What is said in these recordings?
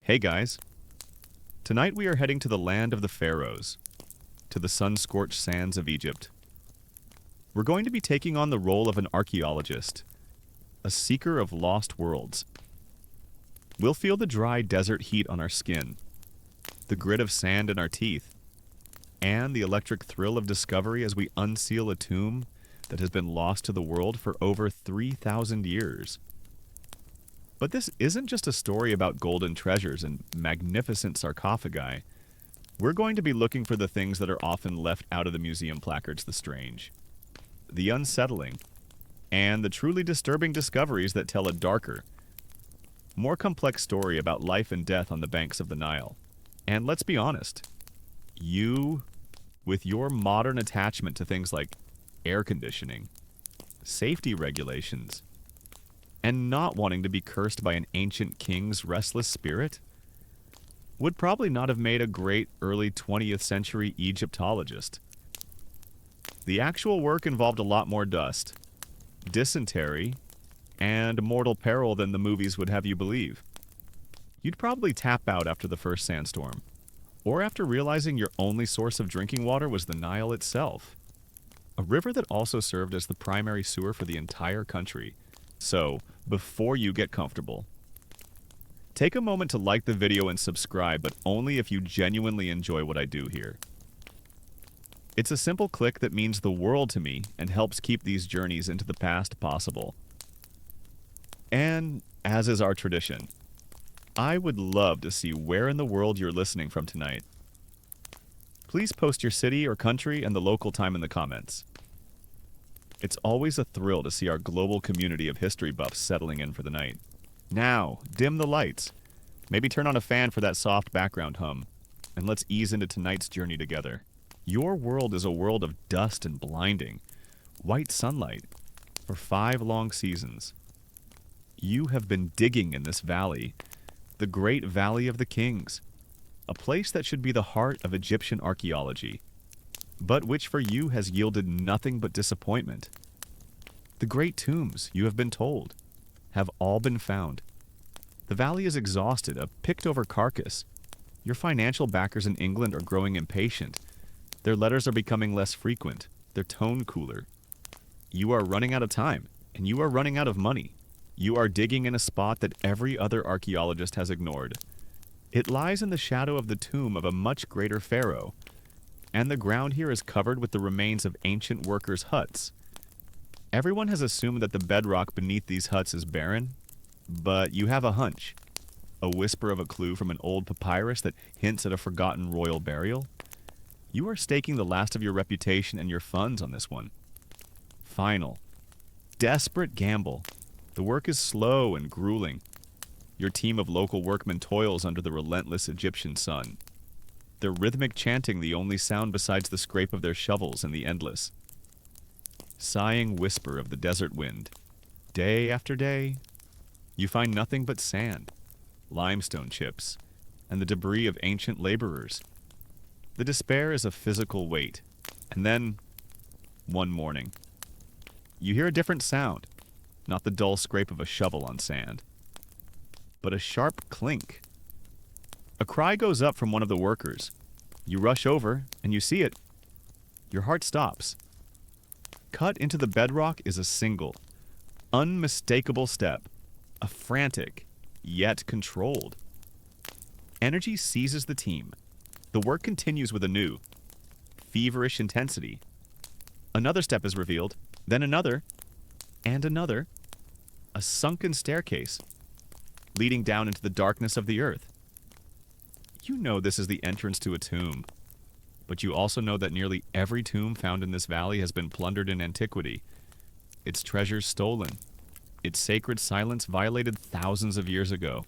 Hey guys, tonight we are heading to the land of the pharaohs, to the sun-scorched sands of Egypt. We're going to be taking on the role of an archaeologist, a seeker of lost worlds. We'll feel the dry desert heat on our skin, the grit of sand in our teeth, and the electric thrill of discovery as we unseal a tomb that has been lost to the world for over 3,000 years. But this isn't just a story about golden treasures and magnificent sarcophagi. We're going to be looking for the things that are often left out of the museum placards, the strange, the unsettling, and the truly disturbing discoveries that tell a darker, more complex story about life and death on the banks of the Nile. And let's be honest, you, with your modern attachment to things like air conditioning, safety regulations, and not wanting to be cursed by an ancient king's restless spirit, would probably not have made a great early 20th century Egyptologist. The actual work involved a lot more dust, dysentery, and mortal peril than the movies would have you believe. You'd probably tap out after the first sandstorm, or after realizing your only source of drinking water was the Nile itself, a river that also served as the primary sewer for the entire country. So, before you get comfortable, take a moment to like the video and subscribe, but only if you genuinely enjoy what I do here. It's a simple click that means the world to me and helps keep these journeys into the past possible. And, as is our tradition, I would love to see where in the world you're listening from tonight. Please post your city or country and the local time in the comments. It's always a thrill to see our global community of history buffs settling in for the night. Now, dim the lights. Maybe turn on a fan for that soft background hum. And let's ease into tonight's journey together. Your world is a world of dust and blinding, white sunlight, for 5 long seasons. You have been digging in this valley, the Great Valley of the Kings, a place that should be the heart of Egyptian archaeology, but which for you has yielded nothing but disappointment. The great tombs, you have been told, have all been found. The valley is exhausted, a picked-over carcass. Your financial backers in England are growing impatient. Their letters are becoming less frequent, their tone cooler. You are running out of time, and you are running out of money. You are digging in a spot that every other archaeologist has ignored. It lies in the shadow of the tomb of a much greater pharaoh, and the ground here is covered with the remains of ancient workers' huts. Everyone has assumed that the bedrock beneath these huts is barren, but you have a hunch, a whisper of a clue from an old papyrus that hints at a forgotten royal burial. You are staking the last of your reputation and your funds on this one. Final, desperate gamble. The work is slow and grueling. Your team of local workmen toils under the relentless Egyptian sun, their rhythmic chanting the only sound besides the scrape of their shovels and the endless, sighing whisper of the desert wind. Day after day, you find nothing but sand, limestone chips, and the debris of ancient laborers. The despair is a physical weight. And then, one morning, you hear a different sound, not the dull scrape of a shovel on sand, but a sharp clink. A cry goes up from one of the workers. You rush over, and you see it. Your heart stops. Cut into the bedrock is a single, unmistakable step, a frantic, yet controlled. Energy seizes the team. The work continues with a new, feverish intensity. Another step is revealed, then another, and another. A sunken staircase, leading down into the darkness of the earth. You know this is the entrance to a tomb, but you also know that nearly every tomb found in this valley has been plundered in antiquity, its treasures stolen, its sacred silence violated thousands of years ago.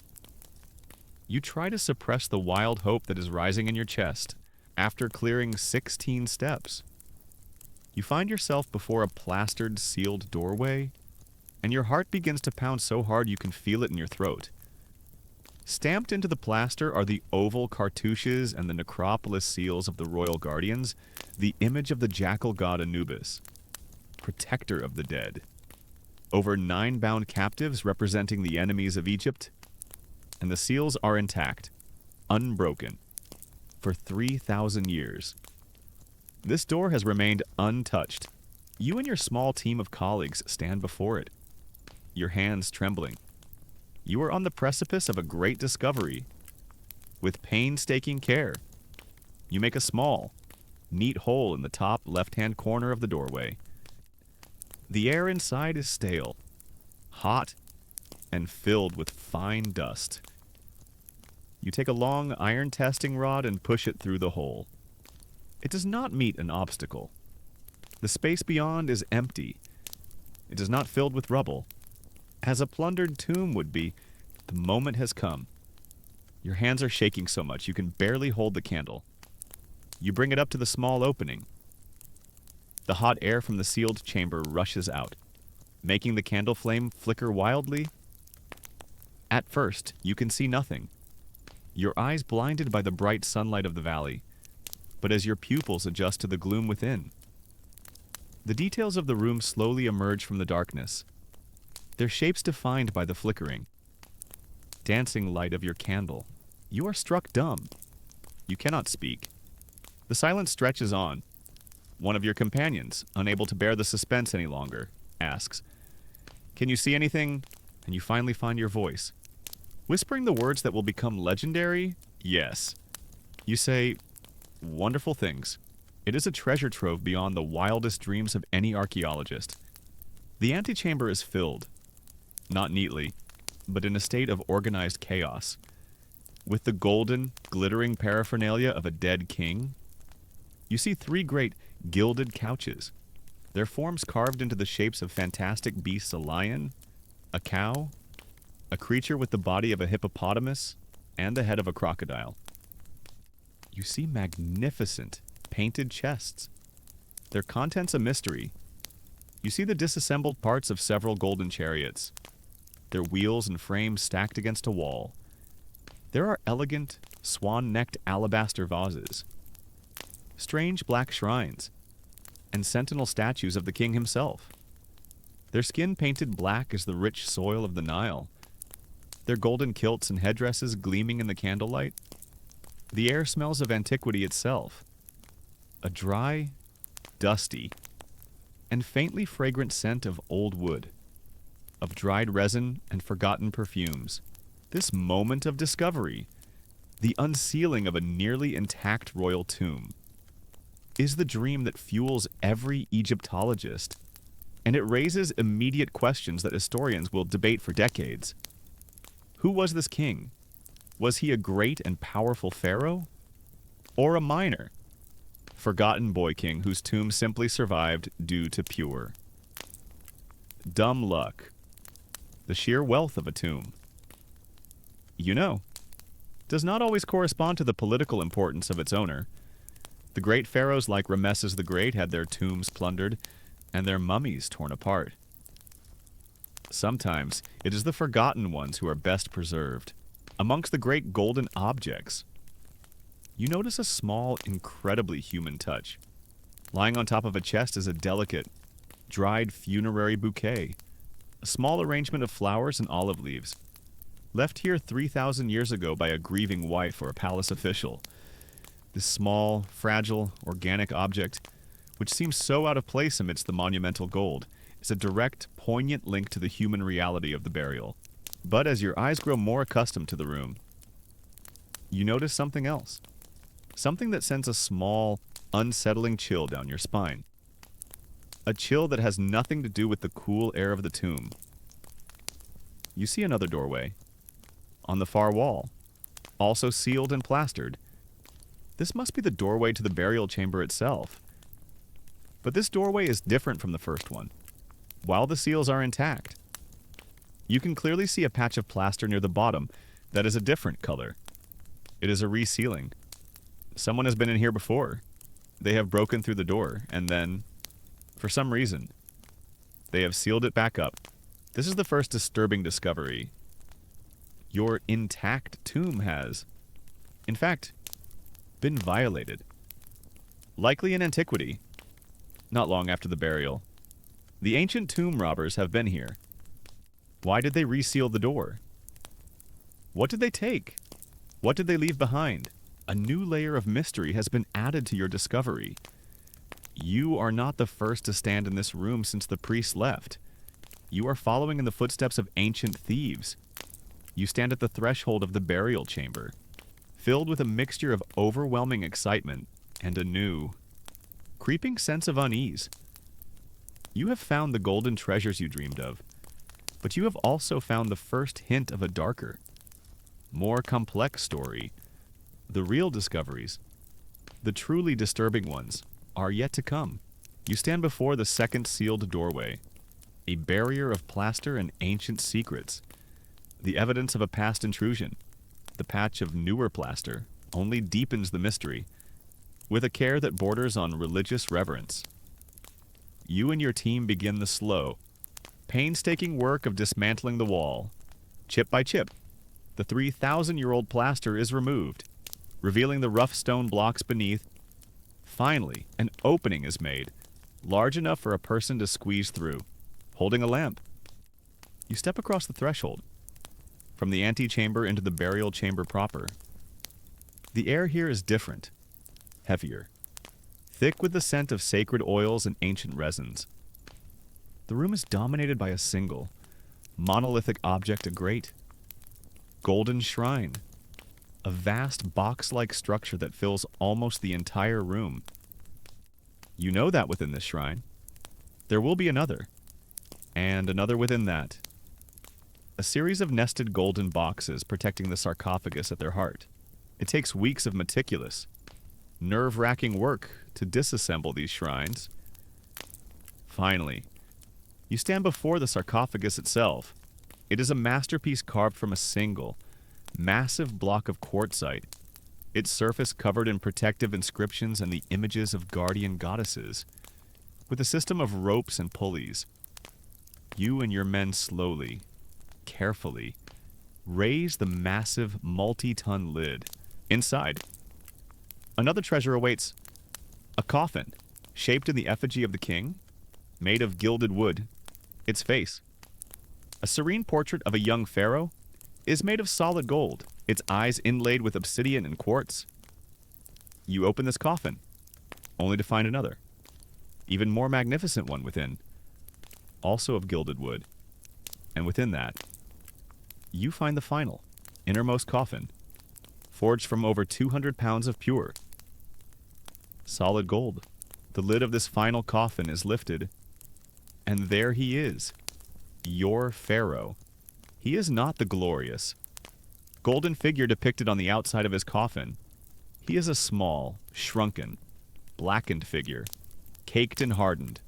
You try to suppress the wild hope that is rising in your chest after clearing 16 steps. You find yourself before a plastered, sealed doorway, and your heart begins to pound so hard you can feel it in your throat. Stamped into the plaster are the oval cartouches and the necropolis seals of the royal guardians, the image of the jackal god Anubis, protector of the dead. Over 9 bound captives representing the enemies of Egypt, and the seals are intact, unbroken, for 3,000 years. This door has remained untouched. You and your small team of colleagues stand before it, your hands trembling. You are on the precipice of a great discovery. With painstaking care, you make a small, neat hole in the top left-hand corner of the doorway. The air inside is stale, hot, and filled with fine dust. You take a long iron testing rod and push it through the hole. It does not meet an obstacle. The space beyond is empty. It is not filled with rubble. As a plundered tomb would be, the moment has come. Your hands are shaking so much you can barely hold the candle. You bring it up to the small opening. The hot air from the sealed chamber rushes out, making the candle flame flicker wildly. At first, you can see nothing, your eyes blinded by the bright sunlight of the valley. But as your pupils adjust to the gloom within, the details of the room slowly emerge from the darkness, their shapes defined by the flickering, dancing light of your candle. You are struck dumb. You cannot speak. The silence stretches on. One of your companions, unable to bear the suspense any longer, asks, "Can you see anything?" And you finally find your voice. Whispering the words that will become legendary? Yes. You say, "Wonderful things." It is a treasure trove beyond the wildest dreams of any archaeologist. The antechamber is filled, not neatly, but in a state of organized chaos, with the golden, glittering paraphernalia of a dead king. You see 3 great, gilded couches, their forms carved into the shapes of fantastic beasts: a lion, a cow, a creature with the body of a hippopotamus, and the head of a crocodile. You see magnificent, painted chests, their contents a mystery. You see the disassembled parts of several golden chariots, their wheels and frames stacked against a wall. There are elegant, swan-necked alabaster vases, strange black shrines, and sentinel statues of the king himself, their skin painted black as the rich soil of the Nile, their golden kilts and headdresses gleaming in the candlelight. The air smells of antiquity itself, a dry, dusty, and faintly fragrant scent of old wood, of dried resin and forgotten perfumes. This moment of discovery, the unsealing of a nearly intact royal tomb, is the dream that fuels every Egyptologist, and it raises immediate questions that historians will debate for decades. Who was this king? Was he a great and powerful pharaoh? Or a minor, forgotten boy king whose tomb simply survived due to pure dumb luck, the sheer wealth of a tomb? You know, does not always correspond to the political importance of its owner. The great pharaohs like Ramesses the Great had their tombs plundered and their mummies torn apart. Sometimes it is the forgotten ones who are best preserved. Amongst the great golden objects, you notice a small, incredibly human touch. Lying on top of a chest is a delicate, dried funerary bouquet, a small arrangement of flowers and olive leaves, left here 3,000 years ago by a grieving wife or a palace official. This small, fragile, organic object, which seems so out of place amidst the monumental gold, is a direct, poignant link to the human reality of the burial. But as your eyes grow more accustomed to the room, you notice something else. Something that sends a small, unsettling chill down your spine. A chill that has nothing to do with the cool air of the tomb. You see another doorway, on the far wall, also sealed and plastered. This must be the doorway to the burial chamber itself. But this doorway is different from the first one, while the seals are intact. You can clearly see a patch of plaster near the bottom that is a different color. It is a resealing. Someone has been in here before. They have broken through the door, and then, for some reason, they have sealed it back up. This is the first disturbing discovery. Your intact tomb has, in fact, been violated. Likely in antiquity, not long after the burial. The ancient tomb robbers have been here. Why did they reseal the door? What did they take? What did they leave behind? A new layer of mystery has been added to your discovery. You are not the first to stand in this room since the priest left. You are following in the footsteps of ancient thieves. You stand at the threshold of the burial chamber, filled with a mixture of overwhelming excitement and a new, creeping sense of unease. You have found the golden treasures you dreamed of, but you have also found the first hint of a darker, more complex story. The real discoveries, the truly disturbing ones, are yet to come. You stand before the second sealed doorway, a barrier of plaster and ancient secrets, the evidence of a past intrusion. The patch of newer plaster only deepens the mystery, with a care that borders on religious reverence. You and your team begin the slow, painstaking work of dismantling the wall. Chip by chip, the 3,000-year-old plaster is removed, revealing the rough stone blocks beneath. Finally, an opening is made, large enough for a person to squeeze through, holding a lamp. You step across the threshold, from the antechamber into the burial chamber proper. The air here is different, heavier, thick with the scent of sacred oils and ancient resins. The room is dominated by a single, monolithic object, a great, golden shrine, a vast box-like structure that fills almost the entire room. You know that within this shrine, there will be another, and another within that. A series of nested golden boxes protecting the sarcophagus at their heart. It takes weeks of meticulous, nerve-wracking work to disassemble these shrines. Finally, you stand before the sarcophagus itself. It is a masterpiece carved from a single, massive block of quartzite, its surface covered in protective inscriptions and the images of guardian goddesses. With a system of ropes and pulleys, you and your men slowly, carefully, raise the massive multi-ton lid. Inside, another treasure awaits. A coffin, shaped in the effigy of the king, made of gilded wood. Its face, a serene portrait of a young pharaoh, is made of solid gold, its eyes inlaid with obsidian and quartz. You open this coffin, only to find another, even more magnificent one within, also of gilded wood. And within that, you find the final, innermost coffin, forged from over 200 pounds of pure, solid gold. The lid of this final coffin is lifted, and there he is, your pharaoh. He is not the glorious, golden figure depicted on the outside of his coffin. He is a small, shrunken, blackened figure, caked and hardened,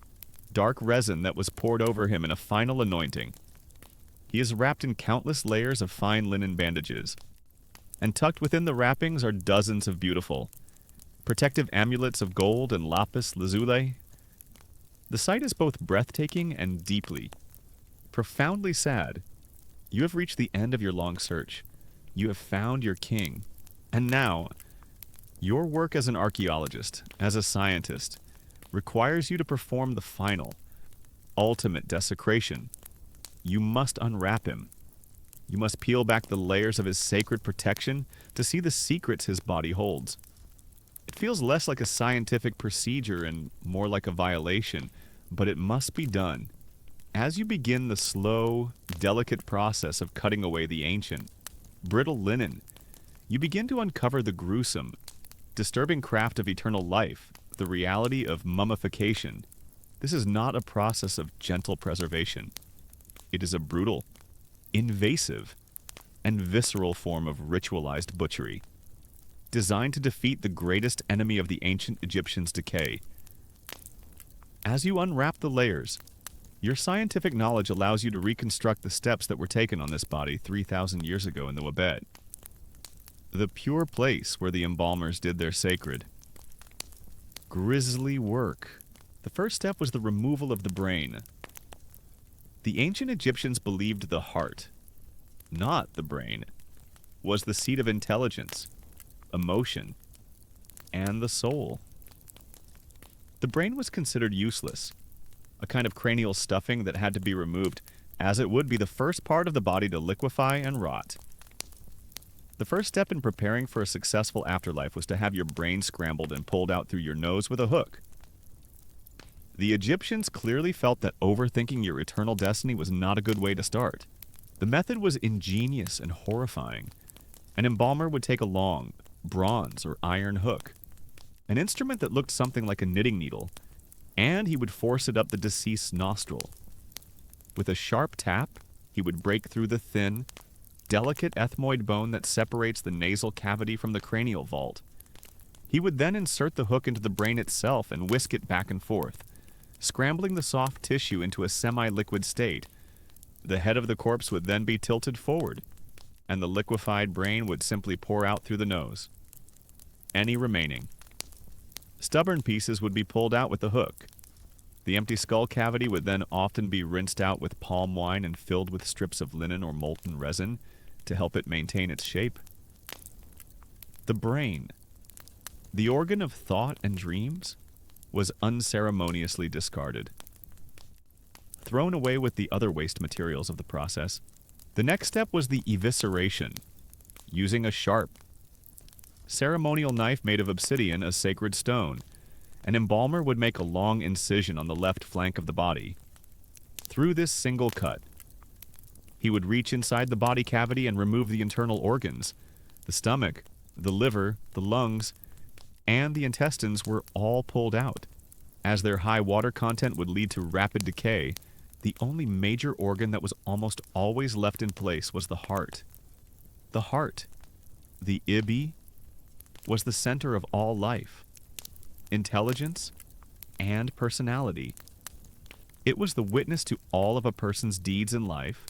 dark resin that was poured over him in a final anointing. He is wrapped in countless layers of fine linen bandages, and tucked within the wrappings are dozens of beautiful, protective amulets of gold and lapis lazuli. The sight is both breathtaking and deeply, profoundly sad. You have reached the end of your long search. You have found your king. And now, your work as an archaeologist, as a scientist, requires you to perform the final, ultimate desecration. You must unwrap him. You must peel back the layers of his sacred protection to see the secrets his body holds. It feels less like a scientific procedure and more like a violation, but it must be done. As you begin the slow, delicate process of cutting away the ancient, brittle linen, you begin to uncover the gruesome, disturbing craft of eternal life, the reality of mummification. This is not a process of gentle preservation. It is a brutal, invasive, and visceral form of ritualized butchery, designed to defeat the greatest enemy of the ancient Egyptians' decay. As you unwrap the layers, your scientific knowledge allows you to reconstruct the steps that were taken on this body 3,000 years ago in the Wabet, the pure place where the embalmers did their sacred, grisly work. The first step was the removal of the brain. The ancient Egyptians believed the heart, not the brain, was the seat of intelligence, emotion, and the soul. The brain was considered useless, a kind of cranial stuffing that had to be removed, as it would be the first part of the body to liquefy and rot. The first step in preparing for a successful afterlife was to have your brain scrambled and pulled out through your nose with a hook. The Egyptians clearly felt that overthinking your eternal destiny was not a good way to start. The method was ingenious and horrifying. An embalmer would take a long, bronze or iron hook, an instrument that looked something like a knitting needle, and he would force it up the deceased's nostril. With a sharp tap, he would break through the thin, delicate ethmoid bone that separates the nasal cavity from the cranial vault. He would then insert the hook into the brain itself and whisk it back and forth, scrambling the soft tissue into a semi-liquid state. The head of the corpse would then be tilted forward, and the liquefied brain would simply pour out through the nose. Any remaining stubborn pieces would be pulled out with the hook. The empty skull cavity would then often be rinsed out with palm wine and filled with strips of linen or molten resin to help it maintain its shape. The brain, the organ of thought and dreams, was unceremoniously discarded. Thrown away with the other waste materials of the process, the next step was the evisceration, using a sharp, ceremonial knife made of obsidian, a sacred stone. An embalmer would make a long incision on the left flank of the body. Through this single cut, he would reach inside the body cavity and remove the internal organs. The stomach, the liver, the lungs, and the intestines were all pulled out. As their high water content would lead to rapid decay, the only major organ that was almost always left in place was the heart. The heart, the ibi, was the center of all life, intelligence, and personality. It was the witness to all of a person's deeds in life.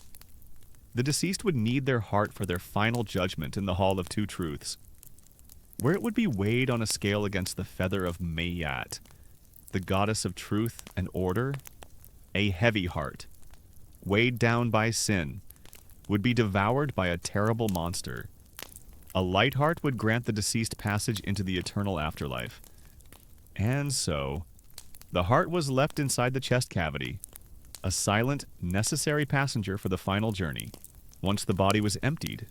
The deceased would need their heart for their final judgment in the Hall of Two Truths, where it would be weighed on a scale against the feather of Mayat, the goddess of truth and order. A heavy heart, weighed down by sin, would be devoured by a terrible monster. A light heart would grant the deceased passage into the eternal afterlife. And so, the heart was left inside the chest cavity, a silent, necessary passenger for the final journey. Once the body was emptied,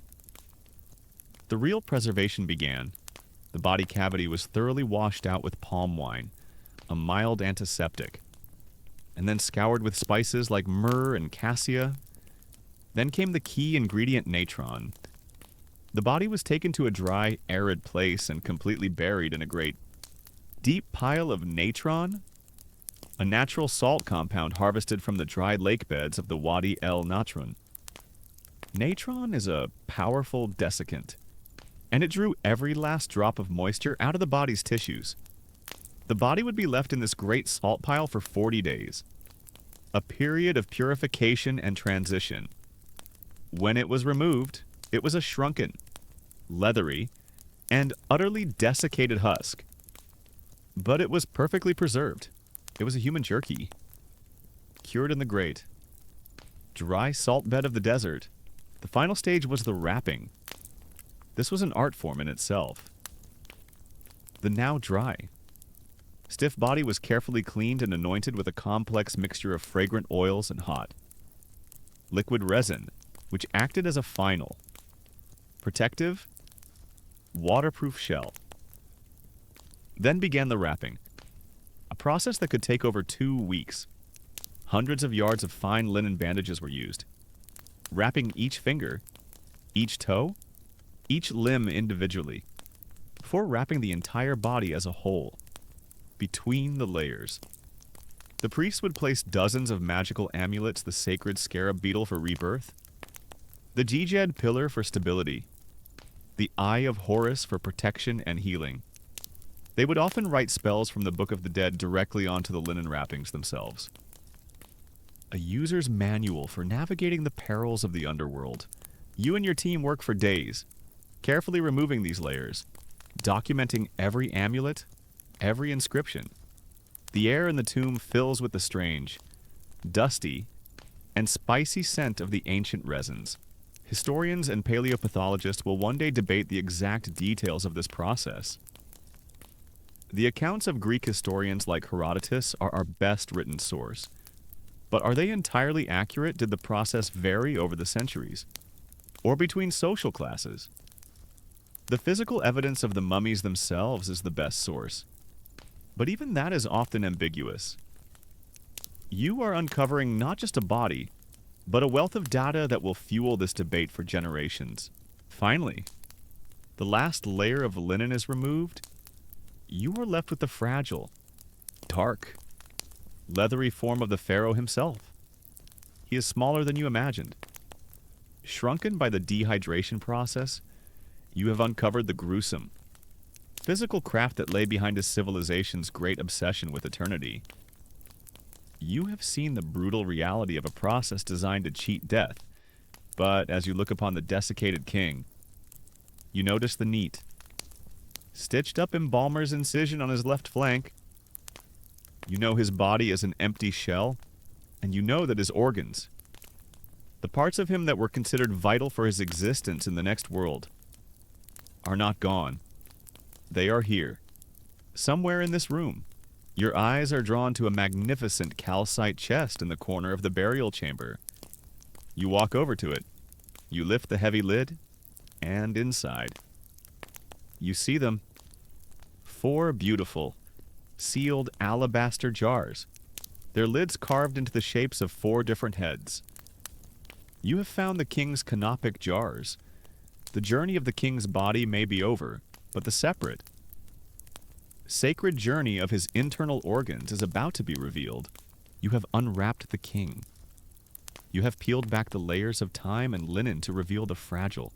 the real preservation began. The body cavity was thoroughly washed out with palm wine, a mild antiseptic, and then scoured with spices like myrrh and cassia. Then came the key ingredient, natron. The body was taken to a dry, arid place and completely buried in a great, deep pile of natron, a natural salt compound harvested from the dry lake beds of the Wadi el Natron. Natron is a powerful desiccant, and it drew every last drop of moisture out of the body's tissues. The body would be left in this great salt pile for 40 days, a period of purification and transition. When it was removed, it was a shrunken, leathery, and utterly desiccated husk. But it was perfectly preserved. It was a human jerky, cured in the great, dry salt bed of the desert. The final stage was the wrapping. This was an art form in itself. The now dry, stiff body was carefully cleaned and anointed with a complex mixture of fragrant oils and hot, liquid resin, which acted as a final, protective, waterproof shell. Then began the wrapping, a process that could take over 2 weeks. Hundreds of yards of fine linen bandages were used, wrapping each finger, each toe, each limb individually, before wrapping the entire body as a whole, between the layers. The priest would place dozens of magical amulets, the sacred scarab beetle for rebirth, the Jejed pillar for stability, the Eye of Horus for protection and healing. They would often write spells from the Book of the Dead directly onto the linen wrappings themselves. A user's manual for navigating the perils of the underworld. You and your team work for days, carefully removing these layers, documenting every amulet, every inscription. The air in the tomb fills with the strange, dusty, and spicy scent of the ancient resins. Historians and paleopathologists will one day debate the exact details of this process. The accounts of Greek historians like Herodotus are our best written source. But are they entirely accurate? Did the process vary over the centuries? Or between social classes? The physical evidence of the mummies themselves is the best source, but even that is often ambiguous. You are uncovering not just a body, but a wealth of data that will fuel this debate for generations. Finally, the last layer of linen is removed. You are left with the fragile, dark, leathery form of the pharaoh himself. He is smaller than you imagined. Shrunken by the dehydration process, you have uncovered the gruesome, physical craft that lay behind his civilization's great obsession with eternity. You have seen the brutal reality of a process designed to cheat death, but as you look upon the desiccated king, you notice the neat, stitched-up embalmer's incision on his left flank. You know his body is an empty shell, and you know that his organs, the parts of him that were considered vital for his existence in the next world, are not gone. They are here, somewhere in this room. Your eyes are drawn to a magnificent calcite chest in the corner of the burial chamber. You walk over to it. You lift the heavy lid, and inside, you see them. 4 beautiful, sealed alabaster jars, their lids carved into the shapes of 4 different heads. You have found the king's canopic jars. The journey of the king's body may be over, but the separate, sacred journey of his internal organs is about to be revealed. You have unwrapped the king. You have peeled back the layers of time and linen to reveal the fragile,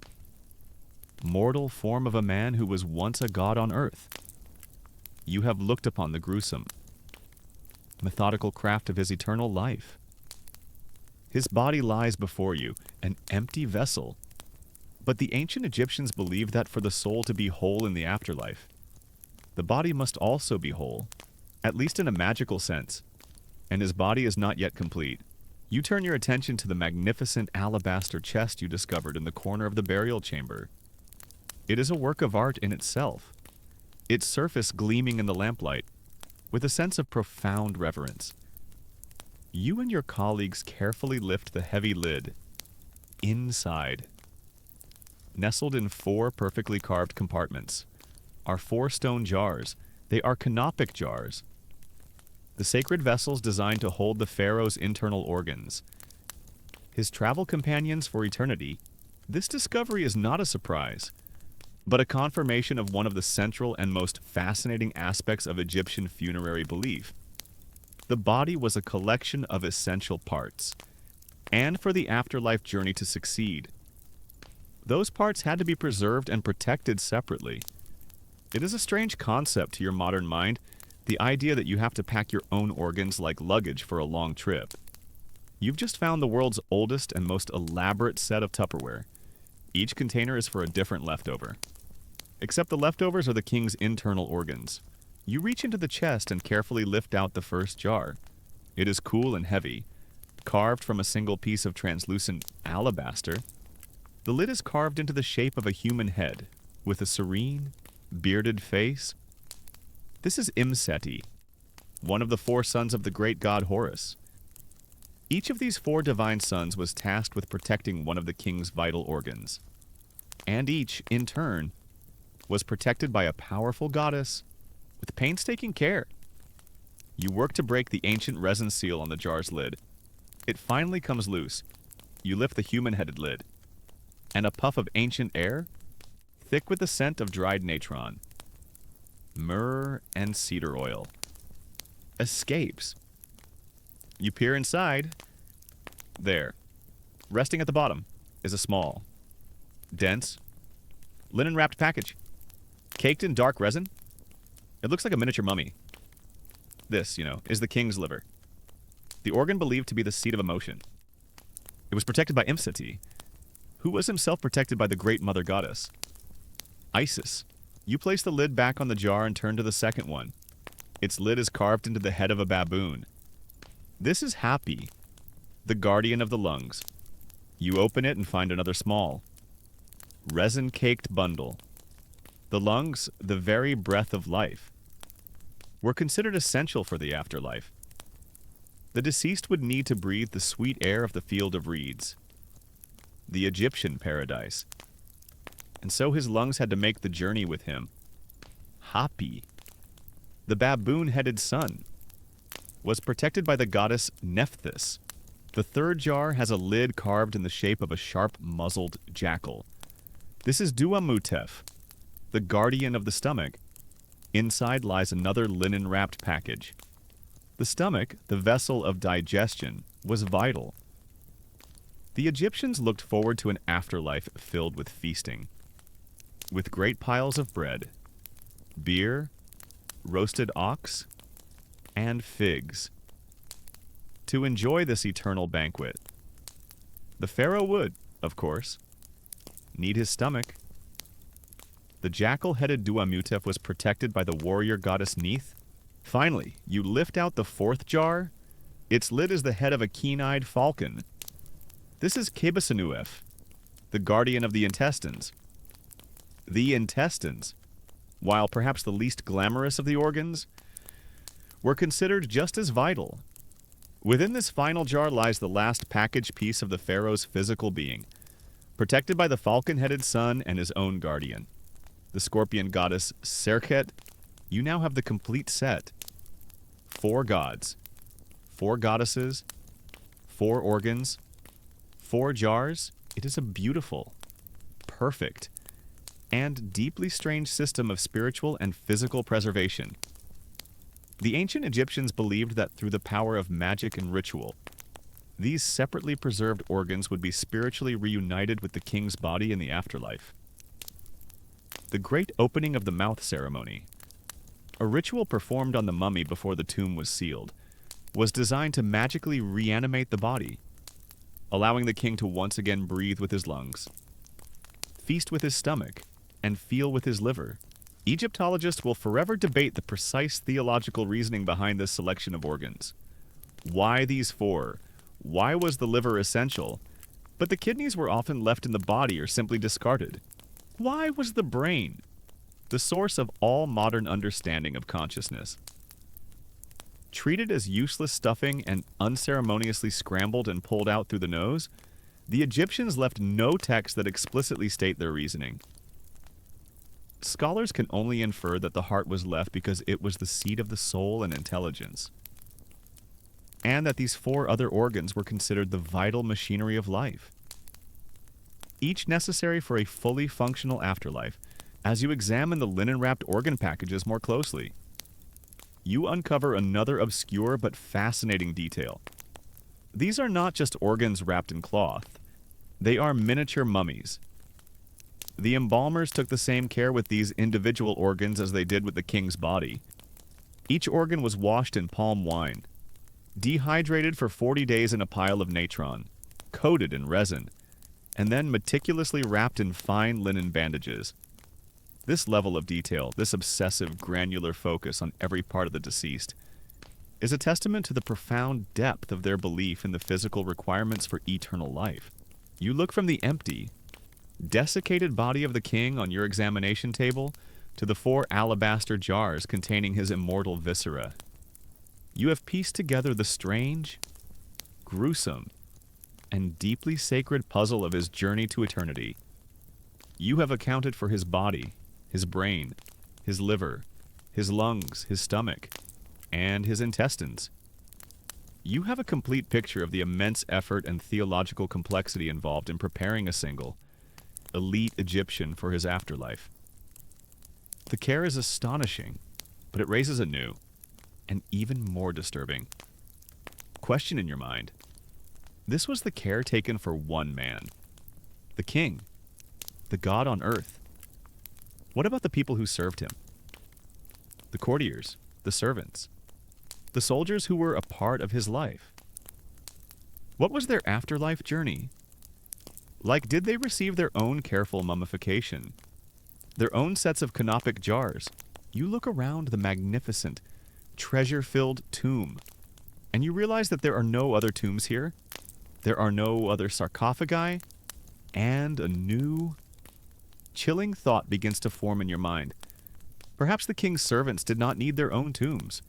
mortal form of a man who was once a god on earth. You have looked upon the gruesome, methodical craft of his eternal life. His body lies before you, an empty vessel. But the ancient Egyptians believed that for the soul to be whole in the afterlife, the body must also be whole, at least in a magical sense, and his body is not yet complete. You turn your attention to the magnificent alabaster chest you discovered in the corner of the burial chamber. It is a work of art in itself, its surface gleaming in the lamplight, with a sense of profound reverence. You and your colleagues carefully lift the heavy lid. Inside, nestled in 4 perfectly carved compartments, are 4 stone jars. They are canopic jars, the sacred vessels designed to hold the pharaoh's internal organs, his travel companions for eternity. This discovery is not a surprise, but a confirmation of one of the central and most fascinating aspects of Egyptian funerary belief. The body was a collection of essential parts, and for the afterlife journey to succeed, those parts had to be preserved and protected separately. It is a strange concept to your modern mind, the idea that you have to pack your own organs like luggage for a long trip. You've just found the world's oldest and most elaborate set of Tupperware. Each container is for a different leftover. Except the leftovers are the king's internal organs. You reach into the chest and carefully lift out the first jar. It is cool and heavy, carved from a single piece of translucent alabaster. The lid is carved into the shape of a human head, with a serene, bearded face. This is Imseti, one of the 4 sons of the great god Horus. Each of these 4 divine sons was tasked with protecting one of the king's vital organs, and each, in turn, was protected by a powerful goddess with painstaking care. You work to break the ancient resin seal on the jar's lid. It finally comes loose. You lift the human-headed lid, and a puff of ancient air, thick with the scent of dried natron, myrrh, and cedar oil, escapes. You peer inside. There, resting at the bottom, is a small, dense, linen-wrapped package, caked in dark resin. It looks like a miniature mummy. This, is the king's liver, the organ believed to be the seat of emotion. It was protected by Imseti, who was himself protected by the great mother goddess, Isis. You place the lid back on the jar and turn to the second one. Its lid is carved into the head of a baboon. This is Hapi, the guardian of the lungs. You open it and find another small, resin-caked bundle. The lungs, the very breath of life, were considered essential for the afterlife. The deceased would need to breathe the sweet air of the field of reeds, the Egyptian paradise. and so his lungs had to make the journey with him. Hapi, the baboon-headed sun, was protected by the goddess Nephthys. The third jar has a lid carved in the shape of a sharp-muzzled jackal. This is Duamutef, the guardian of the stomach. Inside lies another linen-wrapped package. The stomach, the vessel of digestion, was vital. The Egyptians looked forward to an afterlife filled with feasting, with great piles of bread, beer, roasted ox, and figs. To enjoy this eternal banquet, the pharaoh would, of course, need his stomach. The jackal-headed Duamutef was protected by the warrior goddess Neith. Finally, you lift out the fourth jar. Its lid is the head of a keen-eyed falcon. This is Kebesanuef, the guardian of the intestines. The intestines, while perhaps the least glamorous of the organs, were considered just as vital. Within this final jar lies the last package piece of the pharaoh's physical being, protected by the falcon-headed sun and his own guardian, the scorpion goddess Serket. You now have the complete set. 4 gods, 4 goddesses, 4 organs, 4 jars. It is a beautiful, perfect, and deeply strange system of spiritual and physical preservation. The ancient Egyptians believed that through the power of magic and ritual, these separately preserved organs would be spiritually reunited with the king's body in the afterlife. The Great Opening of the Mouth ceremony, a ritual performed on the mummy before the tomb was sealed, was designed to magically reanimate the body, allowing the king to once again breathe with his lungs, feast with his stomach, and feel with his liver. Egyptologists will forever debate the precise theological reasoning behind this selection of organs. Why these 4? Why was the liver essential, but the kidneys were often left in the body or simply discarded? Why was the brain the source of all modern understanding of consciousness treated as useless stuffing and unceremoniously scrambled and pulled out through the nose? The Egyptians left no texts that explicitly state their reasoning. Scholars can only infer that the heart was left because it was the seat of the soul and intelligence, and that these 4 other organs were considered the vital machinery of life, each necessary for a fully functional afterlife. As you examine the linen-wrapped organ packages more closely, you uncover another obscure but fascinating detail. These are not just organs wrapped in cloth. They are miniature mummies. The embalmers took the same care with these individual organs as they did with the king's body. Each organ was washed in palm wine, dehydrated for 40 days in a pile of natron, coated in resin, and then meticulously wrapped in fine linen bandages. This level of detail, this obsessive, granular focus on every part of the deceased, is a testament to the profound depth of their belief in the physical requirements for eternal life. You look from the empty, desiccated body of the king on your examination table to the 4 alabaster jars containing his immortal viscera. You have pieced together the strange, gruesome, and deeply sacred puzzle of his journey to eternity. You have accounted for his body, his brain, his liver, his lungs, his stomach, and his intestines. You have a complete picture of the immense effort and theological complexity involved in preparing a single, elite Egyptian for his afterlife. The care is astonishing, but it raises a new, and even more disturbing question in your mind. This was the care taken for one man, the king, the god on earth. What about the people who served him? The courtiers, the servants, the soldiers who were a part of his life? What was their afterlife journey? Like, did they receive their own careful mummification, their own sets of canopic jars? You look around the magnificent, treasure-filled tomb, and you realize that there are no other tombs here. There are no other sarcophagi, and a new, chilling thought begins to form in your mind. Perhaps the king's servants did not need their own tombs.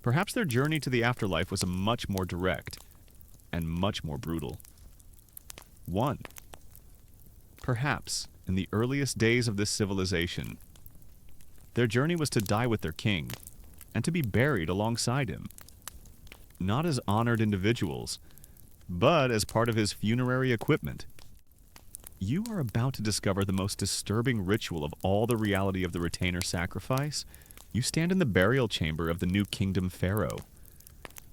Perhaps their journey to the afterlife was a much more direct and much more brutal one. Perhaps In the earliest days of this civilization, their journey was to die with their king and to be buried alongside him, not as honored individuals, but as part of his funerary equipment. You are about to discover the most disturbing ritual of all the reality of the retainer sacrifice. You stand in the burial chamber of the New Kingdom Pharaoh,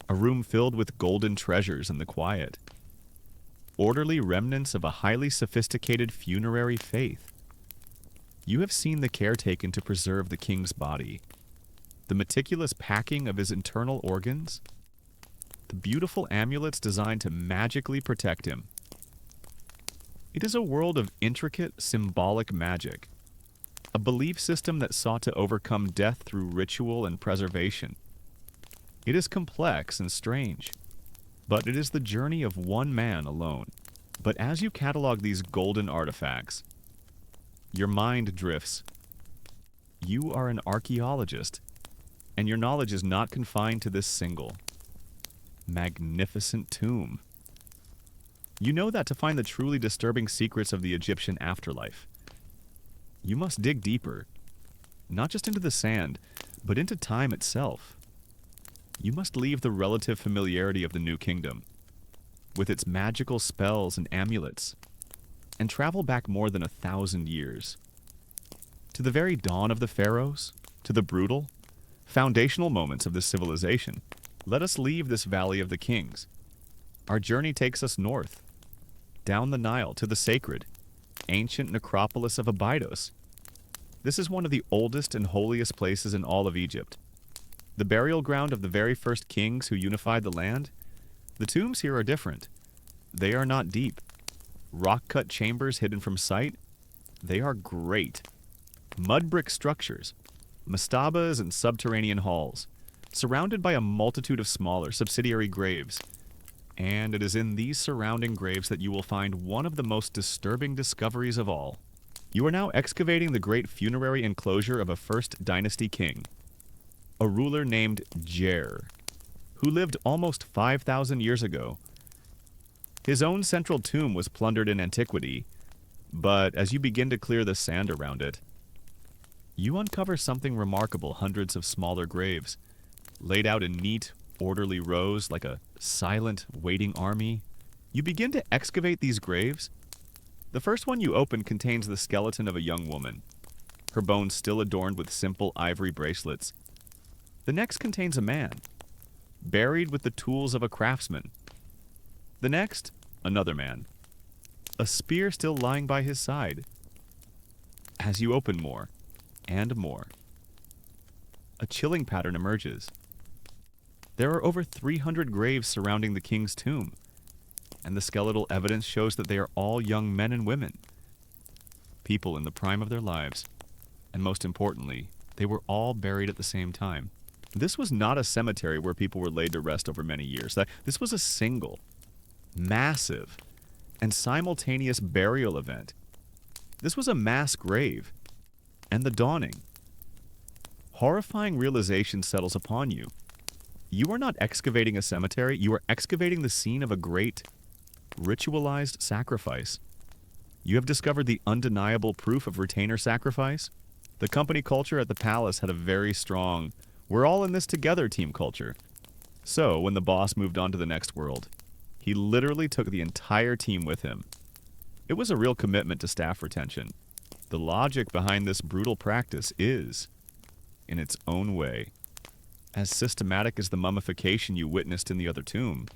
a room filled with golden treasures and the quiet, orderly remnants of a highly sophisticated funerary faith. You have seen the care taken to preserve the king's body, the meticulous packing of his internal organs, the beautiful amulets designed to magically protect him. It is a world of intricate, symbolic magic, a belief system that sought to overcome death through ritual and preservation. It is complex and strange, but it is the journey of one man alone. But as you catalog these golden artifacts, your mind drifts. You are an archaeologist, and your knowledge is not confined to this single, magnificent tomb. You know that to find the truly disturbing secrets of the Egyptian afterlife, you must dig deeper, not just into the sand, but into time itself. You must leave the relative familiarity of the New Kingdom, with its magical spells and amulets, and travel back more than 1,000 years. To the very dawn of the pharaohs, to the brutal, foundational moments of this civilization. Let us leave this valley of the kings. Our journey takes us north, down the Nile to the sacred, ancient necropolis of Abydos. This is one of the oldest and holiest places in all of Egypt. The burial ground of the very first kings who unified the land. The tombs here are different. They are not deep, rock-cut chambers hidden from sight. They are great. Mud brick structures, mastabas and subterranean halls, surrounded by a multitude of smaller subsidiary graves. And it is in these surrounding graves that you will find one of the most disturbing discoveries of all. You are now excavating the great funerary enclosure of a first dynasty king, a ruler named Jer, who lived almost 5,000 years ago. His own central tomb was plundered in antiquity, but as you begin to clear the sand around it, you uncover something remarkable: hundreds of smaller graves, laid out in neat, orderly rows like a silent, waiting army. You begin to excavate these graves. The first one you open contains the skeleton of a young woman, her bones still adorned with simple ivory bracelets. The next contains a man, buried with the tools of a craftsman. The next, another man, a spear still lying by his side. As you open more and more, a chilling pattern emerges. There are over 300 graves surrounding the king's tomb, and the skeletal evidence shows that they are all young men and women, people in the prime of their lives, and most importantly, they were all buried at the same time. This was not a cemetery where people were laid to rest over many years. This was a single, massive, and simultaneous burial event. This was a mass grave, and the dawning, horrifying realization settles upon you. You are not excavating a cemetery, you are excavating the scene of a great, ritualized sacrifice. You have discovered the undeniable proof of retainer sacrifice. The company culture at the palace had a very strong, we're all in this together team culture. So, when the boss moved on to the next world, he literally took the entire team with him. It was a real commitment to staff retention. The logic behind this brutal practice is, in its own way, as systematic as the mummification you witnessed in the other tomb.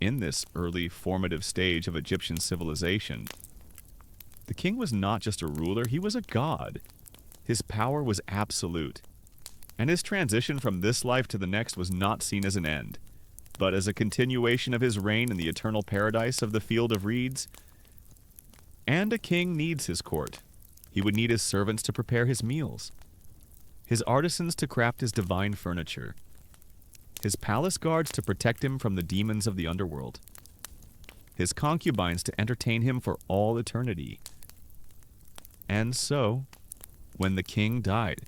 In this early formative stage of Egyptian civilization, the king was not just a ruler, he was a god. His power was absolute, and his transition from this life to the next was not seen as an end, but as a continuation of his reign in the eternal paradise of the Field of Reeds. And a king needs his court. He would need his servants to prepare his meals, his artisans to craft his divine furniture, his palace guards to protect him from the demons of the underworld, his concubines to entertain him for all eternity. And so, when the king died,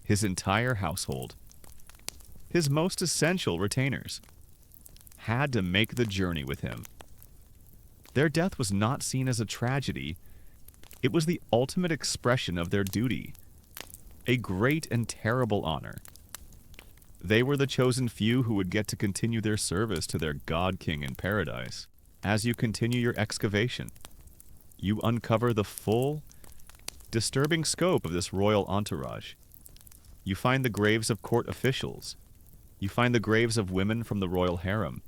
his entire household, his most essential retainers, had to make the journey with him. Their death was not seen as a tragedy, It was the ultimate expression of their duty, a great and terrible honor. They were the chosen few who would get to continue their service to their God King in paradise. As you continue your excavation, you uncover the full, disturbing scope of this royal entourage. You find the graves of court officials. You find the graves of women from the royal harem.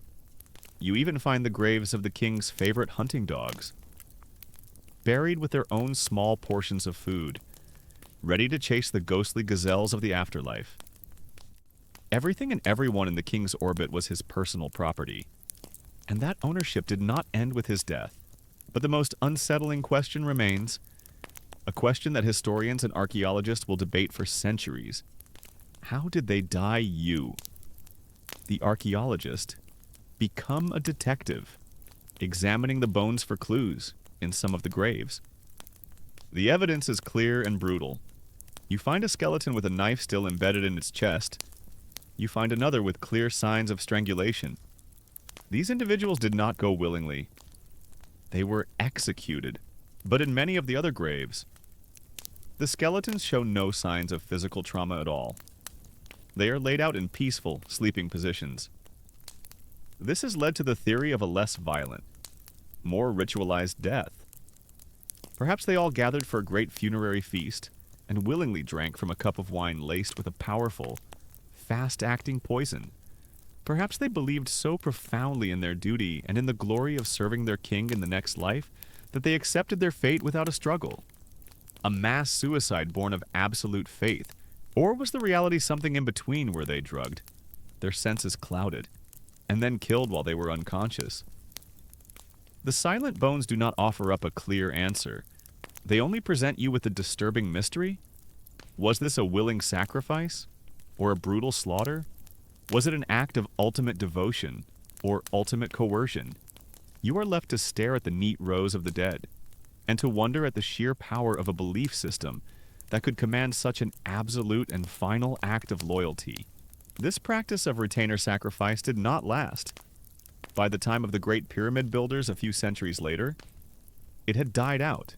You even find the graves of the king's favorite hunting dogs, buried with their own small portions of food, ready to chase the ghostly gazelles of the afterlife. Everything and everyone in the king's orbit was his personal property, and that ownership did not end with his death. But the most unsettling question remains, a question that historians and archaeologists will debate for centuries. How did they dye you, the archaeologist, become a detective, examining the bones for clues in some of the graves? The evidence is clear and brutal. You find a skeleton with a knife still embedded in its chest. You find another with clear signs of strangulation. These individuals did not go willingly. They were executed. But in many of the other graves, the skeletons show no signs of physical trauma at all. They are laid out in peaceful, sleeping positions. This has led to the theory of a less violent, more ritualized death. Perhaps they all gathered for a great funerary feast and willingly drank from a cup of wine laced with a powerful, fast-acting poison. Perhaps they believed so profoundly in their duty and in the glory of serving their king in the next life that they accepted their fate without a struggle. A mass suicide born of absolute faith. Or was the reality something in between where they drugged, their senses clouded, and then killed while they were unconscious? The silent bones do not offer up a clear answer. They only present you with a disturbing mystery. Was this a willing sacrifice? Or a brutal slaughter? Was it an act of ultimate devotion or ultimate coercion? You are left to stare at the neat rows of the dead and to wonder at the sheer power of a belief system that could command such an absolute and final act of loyalty. This practice of retainer sacrifice did not last. By the time of the great pyramid builders a few centuries later, it had died out.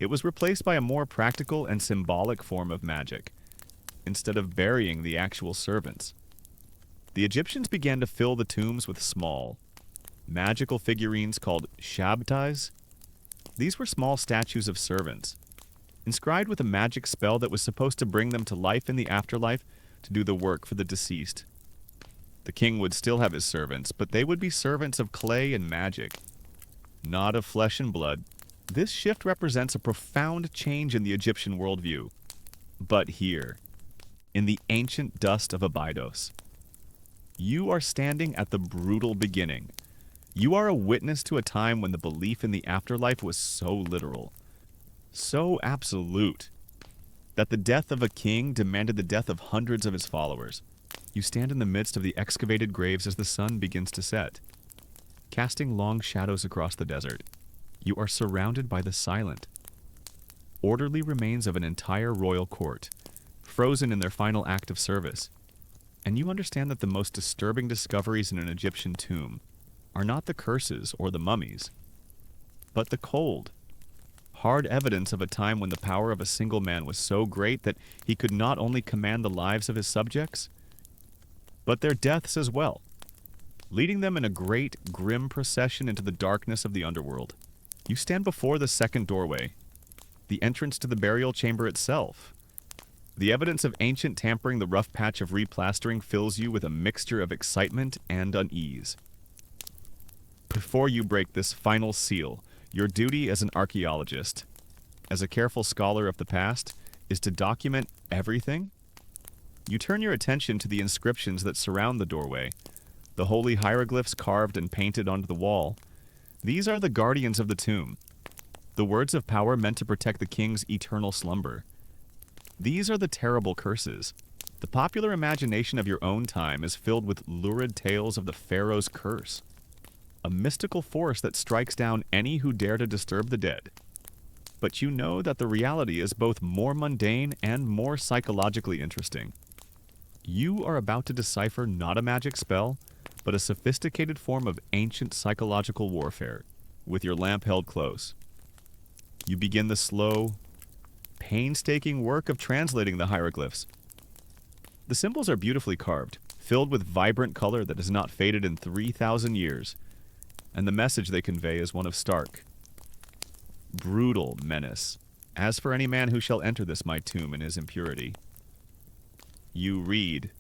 It was replaced by a more practical and symbolic form of magic. Instead of burying the actual servants, the Egyptians began to fill the tombs with small, magical figurines called shabtais. These were small statues of servants, inscribed with a magic spell that was supposed to bring them to life in the afterlife to do the work for the deceased. The king would still have his servants, but they would be servants of clay and magic, not of flesh and blood. This shift represents a profound change in the Egyptian worldview. But here, in the ancient dust of Abydos, you are standing at the brutal beginning. You are a witness to a time when the belief in the afterlife was so literal, so absolute, that the death of a king demanded the death of hundreds of his followers. You stand in the midst of the excavated graves as the sun begins to set, casting long shadows across the desert. You are surrounded by the silent, orderly remains of an entire royal court, frozen in their final act of service. And you understand that the most disturbing discoveries in an Egyptian tomb are not the curses or the mummies, but the cold, hard evidence of a time when the power of a single man was so great that he could not only command the lives of his subjects, but their deaths as well, leading them in a great, grim procession into the darkness of the underworld. You stand before the second doorway, the entrance to the burial chamber itself. The evidence of ancient tampering, the rough patch of replastering, fills you with a mixture of excitement and unease. Before you break this final seal, your duty as an archaeologist, as a careful scholar of the past, is to document everything. You turn your attention to the inscriptions that surround the doorway, the holy hieroglyphs carved and painted onto the wall. These are the guardians of the tomb, the words of power meant to protect the king's eternal slumber. These are the terrible curses. The popular imagination of your own time is filled with lurid tales of the pharaoh's curse, a mystical force that strikes down any who dare to disturb the dead. But you know that the reality is both more mundane and more psychologically interesting. You are about to decipher not a magic spell, but a sophisticated form of ancient psychological warfare, with your lamp held close. You begin the slow, painstaking work of translating the hieroglyphs. The symbols are beautifully carved, filled with vibrant color that has not faded in 3,000 years, and the message they convey is one of stark, brutal menace. As for any man who shall enter this my tomb in his impurity. You read,